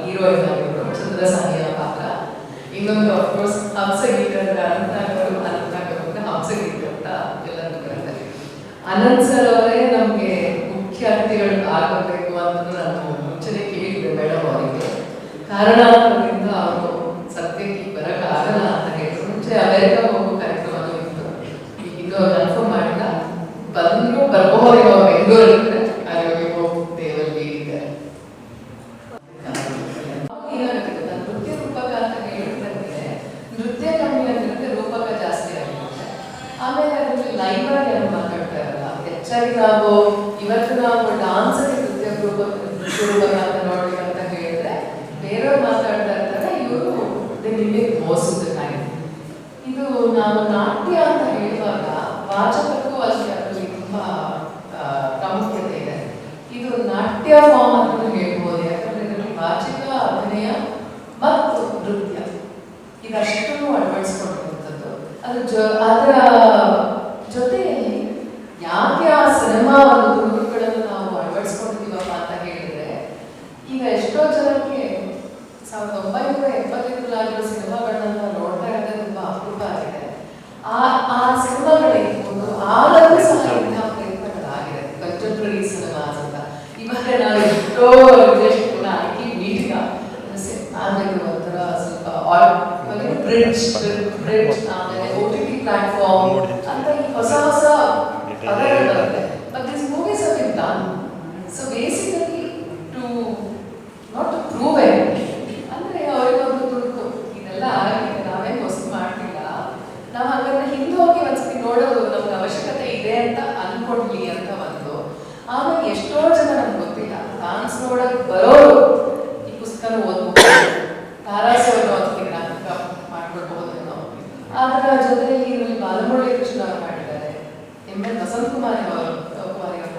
ಹೀರೋಯಿನ್ ಆಗಿರೋ ಚಂದ್ರ ಸಾನಿಯ ಪಾತ್ರ. ಇನ್ನೊಂದು ಅಫ್ಕೋರ್ಸ್ ಹಂಸಗೀತದ ಅನಂತನಾಗರ ಹಂಸಗೀತೆ ಅಂತ ಎಲ್ಲರೂ ಬರುತ್ತೆ. ಅನಂತ್ ಸರ್ ಅವರೇ ನಮಗೆ ಮುಖ್ಯ ಅತಿಥಿಗಳು ಆಗಬೇಕು ಅಂತ ನಾನು ಮುಂಚೆನೇ ಕೇಳಿದ್ದೆ ಮೇಡಮ್ ಅವರಿಗೆ. ಕಾರಣಾಂತರದಿಂದ ಅವರು ಸದ್ಯಕ್ಕೆ ಬರೋಕ್ಕಾಗಲ್ಲ ಅಂತ ಹೇಳಿದ್ರು. ಮುಂಚೆ ಅಮೆರಿಕ ಹೋಗೋ ಕಾರ್ಯಕ್ರಮನೂ ಇತ್ತು, ಈಗ ಇನ್ನೂ ಕನ್ಫರ್ಮ್ ಮಾಡಿಲ್ಲ. ಬಂದರೂ ಬರ್ಬೋದೇನೋ ಬೆಂಗಳೂರಲ್ಲಿ ಹೋಗ್ತೇವಲ್ಲಿ ಇದೆ. ಏನಾಗುತ್ತೆ ನಾನು ನೃತ್ಯ ರೂಪಕ ಅಂತ ಹೇಳಿದ್ರೆ ನೃತ್ಯ ಕಮ್ಮಿ ಆಗಿರುತ್ತೆ, ರೂಪಕ ಜಾಸ್ತಿ ಆಗಿರುತ್ತೆ. ಆಮೇಲೆ ಅದರಲ್ಲಿ ಲೈವ್ ಆಗಿ ಯಾರು ಮಾತಾಡ್ತಾ ಇರಲ್ಲ. ಹೆಚ್ಚಾಗಿ ನಾವು ಇವತ್ತು ನಾವು ಡಾನ್ಸಲ್ಲಿ ನೃತ್ಯ ರೂಪಕ ಅಂತ ನೋಡ್ಬೇಕಂತ ಹೇಳಿದ್ರೆ ಬೇರೆಯವ್ರು ಮಾತಾಡ್ತಾ ಇರ್ತಾರೆ, ಇವರು ಮೋಸದ ಟೈಮ್. ಇದು ನಾವು ನಾಟ್ಯ ಅಂತ ಹೇಳುವಾಗ ವಾಚಕಕ್ಕೂ ಅಷ್ಟೇ ಅದರಲ್ಲಿ ತುಂಬಾ ಪ್ರಾಮುಖ್ಯತೆ ಇದೆ. ಇದು ನಾಟ್ಯ ಫಾರ್ಮ್ ಅಂತ ಹೇಳ್ಬೋದು, ಯಾಕಂದ್ರೆ ಇದರಲ್ಲಿ ವಾಚಿಕ, ಅಭಿನಯ ಮತ್ತು ನೃತ್ಯ ಇದಷ್ಟನ್ನು ಅಳವಡಿಸ್ಕೊಂಡಿರುವಂಥದ್ದು. ಅದರ ಜೊತೆಯಲ್ಲಿ ಯಾಕೆ ಆ ಸಿನಿಮಾ ಒಂದು ತುಣುಕುಗಳನ್ನು ನಾವು ಅಳವಡಿಸ್ಕೊಂಡಿದ್ದೀವಪ್ಪ ಅಂತ ಹೇಳಿದ್ರೆ, ಈಗ ಎಷ್ಟೋ ಜನಕ್ಕೆ 1975 ಆಗಿರೋ ಸಿನಿಮಾಗಳನ್ನ ನೋಡ್ತಾ ಇರೋದೇ ತುಂಬಾ ಅಪರೂಪ ಆಗಿದೆ. ಆ ಸಿನಿಮಾಗಳಿರ್ಬೋದು, ಆಗಲೂ ಸಹ ಇಂಥ ಪ್ರಯತ್ನಗಳಾಗಿದೆ, ಕಂಟೆಂಪ್ರರಿ ಸಿನಿಮಾಸ್ ಅಂತ. ಇವಾಗ ನಾವು ಎಷ್ಟೋ ವಿದೇಶಗಳನ್ನ ಹಾಕಿ ನೀಟಿಗ ಆಮೇಲೆ ಒಂಥರ ಸ್ವಲ್ಪ ಬ್ರಿಡ್ಜ್ ಆಮೇಲೆ OTT ಪ್ಲಾಟ್ಫಾರ್ಮ್ ಅಂತ ಈ ಹೊಸ ಹೊಸ ಪದಗಳು ಬರುತ್ತೆ. But this movies have been done. So basically ಹಿಂದೆ ಹೋಗಿ ಒಂದ್ಸತಿ ನೋಡೋದು ನಮ್ಗೆ ಅವಶ್ಯಕತೆ ಇದೆ ಅಂತ ಅನ್ಕೊಂಡ್ಲಿ ಅಂತ ಒಂದು. ಆಮೇಲೆ ಎಷ್ಟೋ ಜನ ನಮ್ಗೆ ಗೊತ್ತಿಲ್ಲ, ಡಾನ್ಸ್ ನೋಡಕ್ ಬರೋರು ಈ ಪುಸ್ತಕನ ಓದ್ಬೋದು, ತಾರಾಸವನ್ನು ಅದಕ್ಕೆ ಜ್ಞಾಪಕ ಮಾಡ್ಕೊಳ್ಬಹುದು ನಾವು. ಅದರ ಜೊತೆಯಲ್ಲಿ ಇದರಲ್ಲಿ ಬಾಲಮುರಳಿ ಕೃಷ್ಣ ಅವರು ಮಾಡಿದ್ದಾರೆ, ಎಂ.ಎಲ್. ವಸಂತ ಕುಮಾರಿ ಅವರು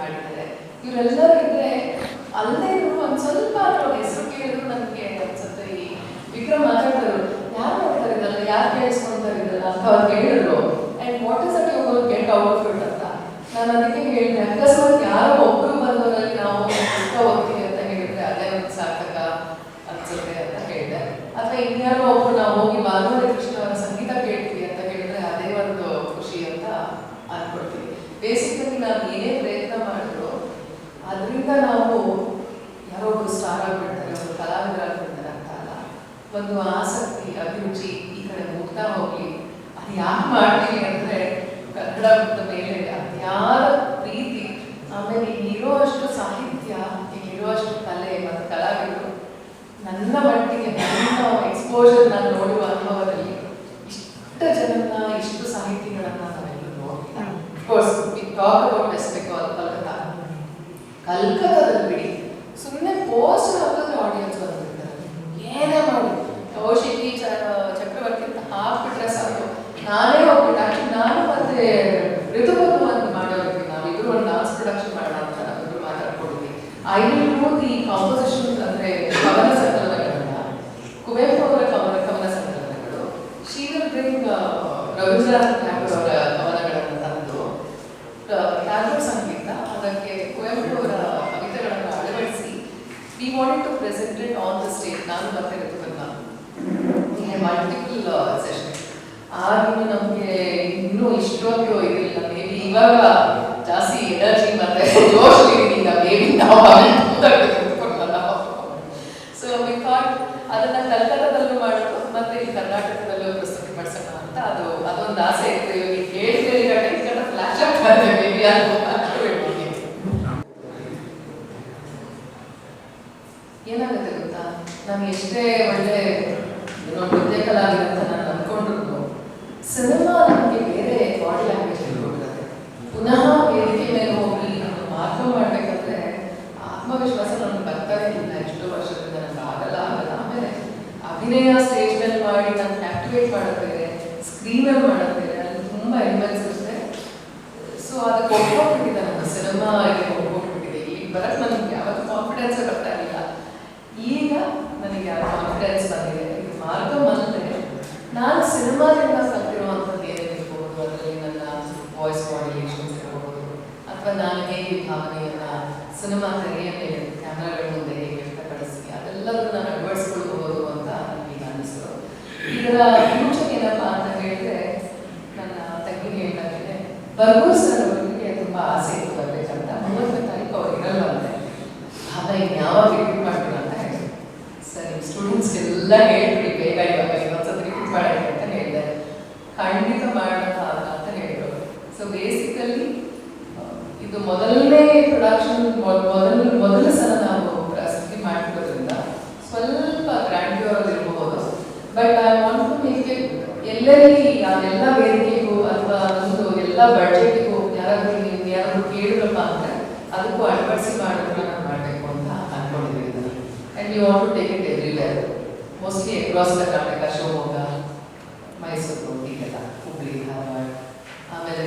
ಮಾಡಿದ್ದಾರೆ. ಇವರೆಲ್ಲರೂ ಇದ್ರೆ ಅಲ್ಲೇ ಒಂದ್ ಸ್ವಲ್ಪ ಅವ್ರ ಹೆಸರು ಕೇಳಿದ್ರು ನನಗೆ ಅನ್ಸುತ್ತೆ ಈ ವಿಕ್ರಮ್ ಮಾತಾಡ್ತಾರೆ, ಯಾರು ಮಾಡ್ತಾರೆ ಇದಲ್ಲ, ಯಾರು ಕೇಳಿಸ್ಕೊಂತಾರೆ ಇದಲ್ಲ ಅಂತ ಅವ್ರು ಹೇಳಿದ್ರು. And what is that you goal get out of it ಅಂತ ನಾನು ಅದಕ್ಕೆ ಹೇಳಿದೆ. ಅಕಸ್ಮಾತ್ ಯಾರೋ ಒಬ್ರು ಬಂದವರಲ್ಲಿ ನಾವು ಪುಸ್ತಕ ಓದ್ತೀವಿ ಅಂತ ಹೇಳಿದ್ರೆ ಅದೇ ಒಂದು ಸಾರ್ಥಕ ಅನ್ಸುತ್ತೆ ಅಂತ ಹೇಳಿದೆ. ಅಥವಾ ಇನ್ಯಾರೋ ಒಬ್ರು ನಾವು ಹೋಗಿ ಬಾಲಮುರಳಿ ಕೃಷ್ಣ ಅವರ ಸಂಗೀತ ಕೇಳ್ತೀವಿ ಅಂತ ಹೇಳಿದ್ರೆ ಅದೇ ಒಂದು ಖುಷಿ ಅಂತ ಅನ್ಕೊಳ್ತೀವಿ. ಬೇಸಿಕಲಿ ನಾವು ಏನೇ ಪ್ರಯತ್ನ ಮಾಡಿದ್ರು ಅದರಿಂದ ನಾವು ಯಾರೋ ಒಬ್ರು ಸ್ಟಾರ್ ಆಗ್ಬಿಡ್ತಾರೆ, ಒಂದು ಕಲಾವಿದರಾಗ್ಬಿಡ್ತಾರೆ ಅಂತ ಅಲ್ಲ. ಒಂದು ಆಸಕ್ತಿ, ಅಭಿರುಚಿ ಈ ಕಡೆ ಹೋಗ್ತಾ ಹೋಗ್ಲಿ. ಅದು ಯಾಕೆ ಮಾಡ್ತೀವಿ ಅಂದ್ರೆ ಕನ್ನಡದ ಮೇಲೆ ಅತ್ಯಾದ ಪ್ರೀತಿ, ಆಮೇಲೆ ಇಲ್ಲಿರೋ ಅಷ್ಟು ಸಾಹಿತ್ಯ, ಇಲ್ಲಿರುವಷ್ಟು ಕಲೆ ಮತ್ತು ಕಲಾವಿದರು ನನ್ನ ಮಟ್ಟಿಗೆ ನನ್ನ ಎಕ್ಸ್ಪೋಜರ್ ನಾನು ನೋಡುವ ಅನುಭವದಲ್ಲಿ ಇಷ್ಟು ಜನನ್ನ, ಇಷ್ಟು ಸಾಹಿತಿಗಳನ್ನ ನಾವೆಲ್ಲರೂ ನೋಡಿಲ್ಲ. Of course we talk about West Bengal, ಕಲ್ಕತ್ತಾದಲ್ಲಿ ಬಿಡಿ ಸುಮ್ಮನೆ ಪೋಸ್ಟ್ ಹಾಕಿದ್ರೆ ಆಡಿಯನ್ಸ್ ಬಂದ್ಬಿಡ್ತಾರೆ. ಏನೇ ಮಾಡಿ ಕೌಶಿಕಿ ಚಕ್ರವರ್ತಿ ಅಂತ ಹಾಕ್ಬಿಟ್ರೆ ಸಾಕು, ನಾನೇ ಹೋಗ್ಬಿಟ್ಟು ಆಕ್ಚುಲಿ ನಾನು ಮತ್ತೆ ಋತುಬಂಧು ಅಂತ ಮಾಡೋರಿಗೆ ನಾವಿಬ್ರು ಒಂದು ಡಾನ್ಸ್ ಪ್ರೊಡಕ್ಷನ್ ಮಾಡೋಣ ಅಂತ ನಾವಿಬ್ರು ಮಾತಾಡ್ಕೊಂಡಿದ್ವಿ. I will do the composition ಅಂದ್ರೆ ಕವನ ಸಂಕಲನಗಳನ್ನ, ಕುವೆಂಪು ಅವರ ಕವನ ಸಂಕಲನಗಳು, she will bring Rabindranath Tagore ಅವರ ಕವನಗಳನ್ನು ತಂದು ಟ್ಯಾಗೋರ್ ಸಂಗೀತ, ಅದಕ್ಕೆ ಕುವೆಂಪು ಅವರ ಕವಿತೆಗಳನ್ನು ಅಳವಡಿಸಿ we wanted to present it on the stage. ನಾನು ಮತ್ತೆ ಋತುಬಂಧ ಮಲ್ಟಿಪಲ್ ಸೆಷನ್. ಆಗಿನ ನಮಗೆ ಇನ್ನೂ ಇಷ್ಟೊಂದು ಇರಲಿಲ್ಲ. ಮೇಬಿ ಇವಾಗ ಜಾಸ್ತಿ ಎನರ್ಜಿ ಮತ್ತೆ ಜೋಶ್ ಇರಲಿಲ್ಲ. ಮೇಬಿ ನಾವು ಸೊ ವಿ ಥಾಟ್ ಅದನ್ನ ಕಲ್ಕತ್ತಾದಲ್ಲೂ ಮಾಡೋದು ಮತ್ತೆ ಇಲ್ಲಿ ಕರ್ನಾಟಕದಲ್ಲೂ ಪ್ರಸ್ತುತಿ ಪಡಿಸೋಣ ಅಂತ ಅದೊಂದು ಆಸೆ ಇತ್ತು. ಇವಾಗ ಕೇಳಿ ಫ್ಲಾಶ್ ಆಗ್ತದೆ ಮೇಬಿ ಅದು ಏನಾಗುತ್ತೆ ಗೊತ್ತಾ, ನಾನು ಎಷ್ಟೇ ಒಳ್ಳೆ ನೃತ್ಯ ಕಲಾವಿದ ಅಂತ ನಾನು ಅಂದ್ಕೊಂಡ್ರು ಸಿನಿಮಾ ನಮಗೆ ಬೇರೆ ಬಾಡಿ ಲ್ಯಾಂಗ್ವೇಜ್ ಹೇಳ್ಕೊಡ್ತದೆ. ಪುನಃ ವೇದಿಕೆ ಮೇಲೆ ಹೋಗಿ ನಾನು ಮಾತು ಮಾಡ್ಬೇಕಂದ್ರೆ ಆತ್ಮವಿಶ್ವಾಸ ನನಗೆ ಬರ್ತಾನೆ ಇಲ್ಲ. ಎಷ್ಟೋ ವರ್ಷದಿಂದ ನನಗೆ ಆಗಲ್ಲ. ಆಮೇಲೆ ಅಭಿನಯ ಸ್ಟೇಜ್ ಮೇಲೆ ಮಾಡಿ ನಾನು ಆಕ್ಟಿವೇಟ್ ಮಾಡೋದು ಬೇರೆ, ಸ್ಕ್ರೀನ್ ಮೇಲೆ ಮಾಡೋದು ಬೇರೆ, ಅದು ತುಂಬ ಎಲಿಮೆಂಟ್ಸ್ ಇರುತ್ತೆ. ಸೊ ಅದಕ್ಕೆ ಒಪ್ಪಿಕೊಂಡಿದ್ದೆ, ನನ್ನ ಸಿನಿಮಾಗೆ ಒಪ್ಪಿಕೊಂಡಿದ್ದೆ. ಈಗ ಬರಕ್ಕೆ ನನಗೆ ಯಾವತ್ತೂ ಕಾನ್ಫಿಡೆನ್ಸೇ ಬರ್ತಾ ಇರಲಿಲ್ಲ. ಈಗ ನನಗೆ ಆ ಕಾನ್ಫಿಡೆನ್ಸ್ ಬಂದಿದೆ. ಇದು ಮಾರ್ಗ ಬಂದರೆ ನಾನು ಸಿನಿಮಾದಿಂದ ಕಲ್ತಿರುವಂಥದ್ದು ಏನಿರ್ಬೋದು, ಅದರಲ್ಲಿ ನನ್ನ ವಾಯ್ಸ್ ಮಾಡ್ಯುಲೇಷನ್ಸ್ ಇರ್ಬೋದು, ಅಥವಾ ನಾನು ಹೇಗೆ ಭಾವನೆಯನ್ನ ಸಿನಿಮಾ ತೆರೆಯ ಮೇಲೆ ಕ್ಯಾಮ್ರಾಗಳ ಮುಂದೆ ಹೇಗೆ ವ್ಯಕ್ತಪಡಿಸಿ ಅದೆಲ್ಲದನ್ನು ನಾನು ಅಳವಡಿಸ್ಕೊಳ್ಬಹುದು ಅಂತ ನನಗೆ ಅನಿಸ್ತು. ಇದರ ಫ್ಯೂಚರ್ ಏನಪ್ಪ ಅಂತ ಹೇಳಿದ್ರೆ, ನನ್ನ ತಂಗಿ ಹೇಳ್ತಾಗಿದೆ ಬರ್ಗೂರ್ ಸರ್ ಅವರಿಗೆ ತುಂಬ ಆಸೆ ಇತ್ತು ಬರಬೇಕಂತ. 30ನೇ ತಾರೀಕು ಅವ್ರು ಇರಲ್ಲ ಅಂತೆ. ಆಗ ಇನ್ಯಾವಾಗ ರಿಪೀಟ್ ಮಾಡ್ತೀರ ಅಂತ ಹೇಳಿದ್ರು. ಸರಿ ಸ್ಟೂಡೆಂಟ್ಸ್ಗೆಲ್ಲ ಹೇಳ್ಬಿಡಿ ಬೇಗ ಇವಾಗ ಇನ್ನೊಂದ್ಸತಿ ರಿಪೀಟ್ ಮಾಡೋಕ್ಕೆ ಅಂತ ಹೇಳಿದೆ. ಖಂಡಿತ ಮಾಡೋಣ ಅಂತ ಹೇಳಿದ್ರು. ಸೊ ಬೇಸಿಕಲಿ ಇದು ಮೊದಲನೇ ಪ್ರೊಡಕ್ಷನ್, ಮೊದಲ ಸಲ ನಾವು ಪ್ರಸ್ತುತಿ ಮಾಡಿರೋದ್ರಿಂದ ಸ್ವಲ್ಪ ಗ್ರ್ಯಾಂಡ್ಯೂರ್ ಇರಬಹುದು. But I want to make it ಎಲ್ಲೆಲ್ಲಿ ಎಲ್ಲ ವೇದಿಕೆಗೂ ಅಥವಾ ಒಂದು ಎಲ್ಲ ಬಡ್ಜೆಟ್ಗೂ ಯಾರಾದ್ರೂ ಕೇಳಿದ್ರಪ್ಪ ಅಂದರೆ ಅದಕ್ಕೂ ಅಳವಡಿಸಿ ಮಾಡೋದನ್ನ ನಾನು ಮಾಡಬೇಕು ಅಂತ ಅನ್ಕೊಂಡಿದ್ದೀನಿ. And you want to take it everywhere, mostly across Karnataka, Shivamogga, Mysuru, ಹೀಗೆಲ್ಲ ಹುಬ್ಳಿ, ಧಾರವಾಡ. ಆಮೇಲೆ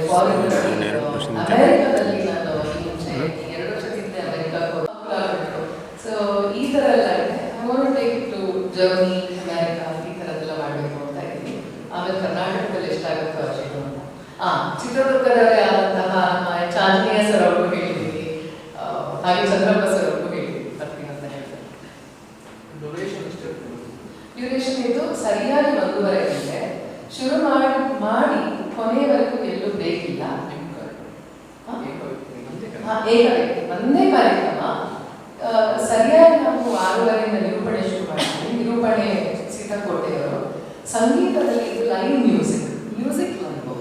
ಅಮೆರಿಕಾದಲ್ಲಿ ನಾನು ಈ ಮುಂಚೆ 2 ವರ್ಷದಿಂದ ಅಮೆರಿಕಾಕ್ಕೆ ಹೋಗ್ಬಿಟ್ಟು, ಸೊ ಈ ಥರ ಎಲ್ಲ ಇದೆ. I want to take it to Germany, America, ಈ ಥರದ್ದೆಲ್ಲ ಮಾಡಬೇಕು ಅಂತ ಇದ್ದೀನಿ. ಆಮೇಲೆ ಕರ್ನಾಟಕದಲ್ಲಿ ಎಷ್ಟಾಗುತ್ತೋ ಅಷ್ಟು ಅಂತ. ಚಿತ್ರದುರ್ಗದವರೇ ಆದಂತಹ ನಮ್ಮ ಚಾಂದಿನಿಯ ಸರ್ ಅವ್ರಿಗೂ ಹೇಳಿದ್ದೀವಿ, ಹಾಗೆ ಚಂದ್ರಪ್ಪ ಸರ್ ಅವ್ರಿಗೂ ಹೇಳಿದ್ದೀವಿ ಬರ್ತೀನಿ ಅಂತ ಹೇಳ್ತಾರೆ. ಡ್ಯೂರೇಷನ್ ಇದು ಸರಿಯಾಗಿ 1.5 ಗಂಟೆ. ಶುರು ಮಾಡಿ ಕೊನೆಯವರೆಗೂ ಎಲ್ಲೂ ಬೇಕಿಲ್ಲ. ಒಂದೇ ಕಾರ್ಯಕ್ರಮ. ಸರಿಯಾಗಿ ನಾವು 6:30 ನಿರೂಪಣೆ ಶುರು ಮಾಡ್ತೀವಿ. ನಿರೂಪಣೆ ಸೀತಾಕೋಟೆಯವರು. ಸಂಗೀತದಲ್ಲಿ ಇದು ಲೈವ್ ಮ್ಯೂಸಿಕ್ ಒಂದು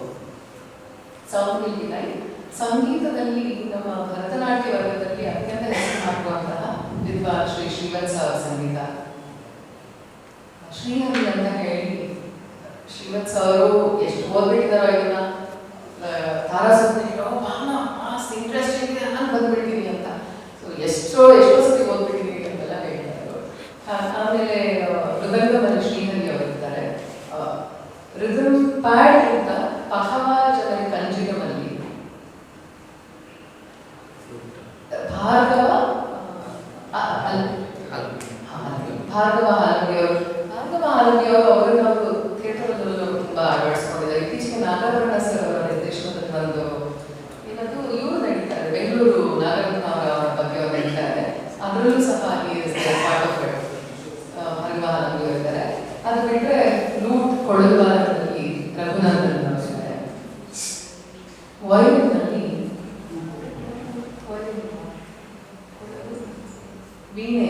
ಸೌಂಡ್ ವಿಲ್ ಬಿ ಲೈವ್. ಸಂಗೀತದಲ್ಲಿ ನಮ್ಮ ಭರತನಾಟ್ಯ ವರ್ಗದಲ್ಲಿ ಅತ್ಯಂತ ಹೆಸರು ಮಾಡುವಂತಹ ವಿದ್ವಾನ್ ಶ್ರೀ ಶ್ರೀವತ್ಸ ಅವರ ಸಂಗೀತ. ಶ್ರೀಹರಿ ಅಂತ ಹೇಳಿ ಶ್ರೀವತ್ಸ ಅವರು ಎಷ್ಟು ಓದ್ಬಿಟ್ಟಿದಾರೋ ಇದನ್ನ ತಾರಾಸುತ್ತನಿಗೆ ಭಾವನ ಮಸ್ತ್ ಇಂಟ್ರೆಸ್ಟಿಂಗ್ ಇದೆ ನಾನು ಬಂದ್ಬಿಡ್ತೀನಿ ಅಂತ. ಸೊ ಎಷ್ಟೋ ಸತಿ ಓದ್ಬಿಟ್ಟಿದ್ದೀನಿ ಅಂತೆಲ್ಲ ಹೇಳ್ತಾರೆ ಅವರು. ಆಮೇಲೆ ಮೃದಂಗದಲ್ಲಿ ಶ್ರೀಹರಿ ಅವರು ಇರ್ತಾರೆ. ರಿದಮ್ ಪ್ಯಾಡ್ ಅಂತ ಪಹವಾಜನ ಕಂಜಿಗಮಲ್ಲಿ ಭಾರ್ಗವ ಹಾಲಗಿಯವರು ಅವರು ನಾವು ಥಿಯೇಟರ್ದಲ್ಲೂ ತುಂಬ ಅಳವಡಿಸ್ಕೊಂಡಿದ್ದಾರೆ. ಇತ್ತೀಚೆಗೆ ನಾಗಾಭರಣ ಸರ್ ಅವರ ನಿರ್ದೇಶನದಲ್ಲಿ ಒಂದು ಏನದು ಇವರು ನಡೀತಾರೆ, ಬೆಂಗಳೂರು ನಾಗರತ್ನ ಅವರ ಬಗ್ಗೆ ಅವರು ನಡೀತಾರೆ. ಅದರಲ್ಲೂ ಸಹ ಪಾರ್ಟ್ ಆಫ್ ಇಟ್ ಭಾರ್ಗವ ಹಾಲಗಿಯವರು ಇದ್ದಾರೆ. ಅದು ಬಿಟ್ಟರೆ ಲೂಟ್ ಕೊಡಲ್ವಾರದಲ್ಲಿ ರಘುನಾಥನ್ ಇದ್ದಾರೆ. ವೈಲಿನಲ್ಲಿ ವೀಣೆ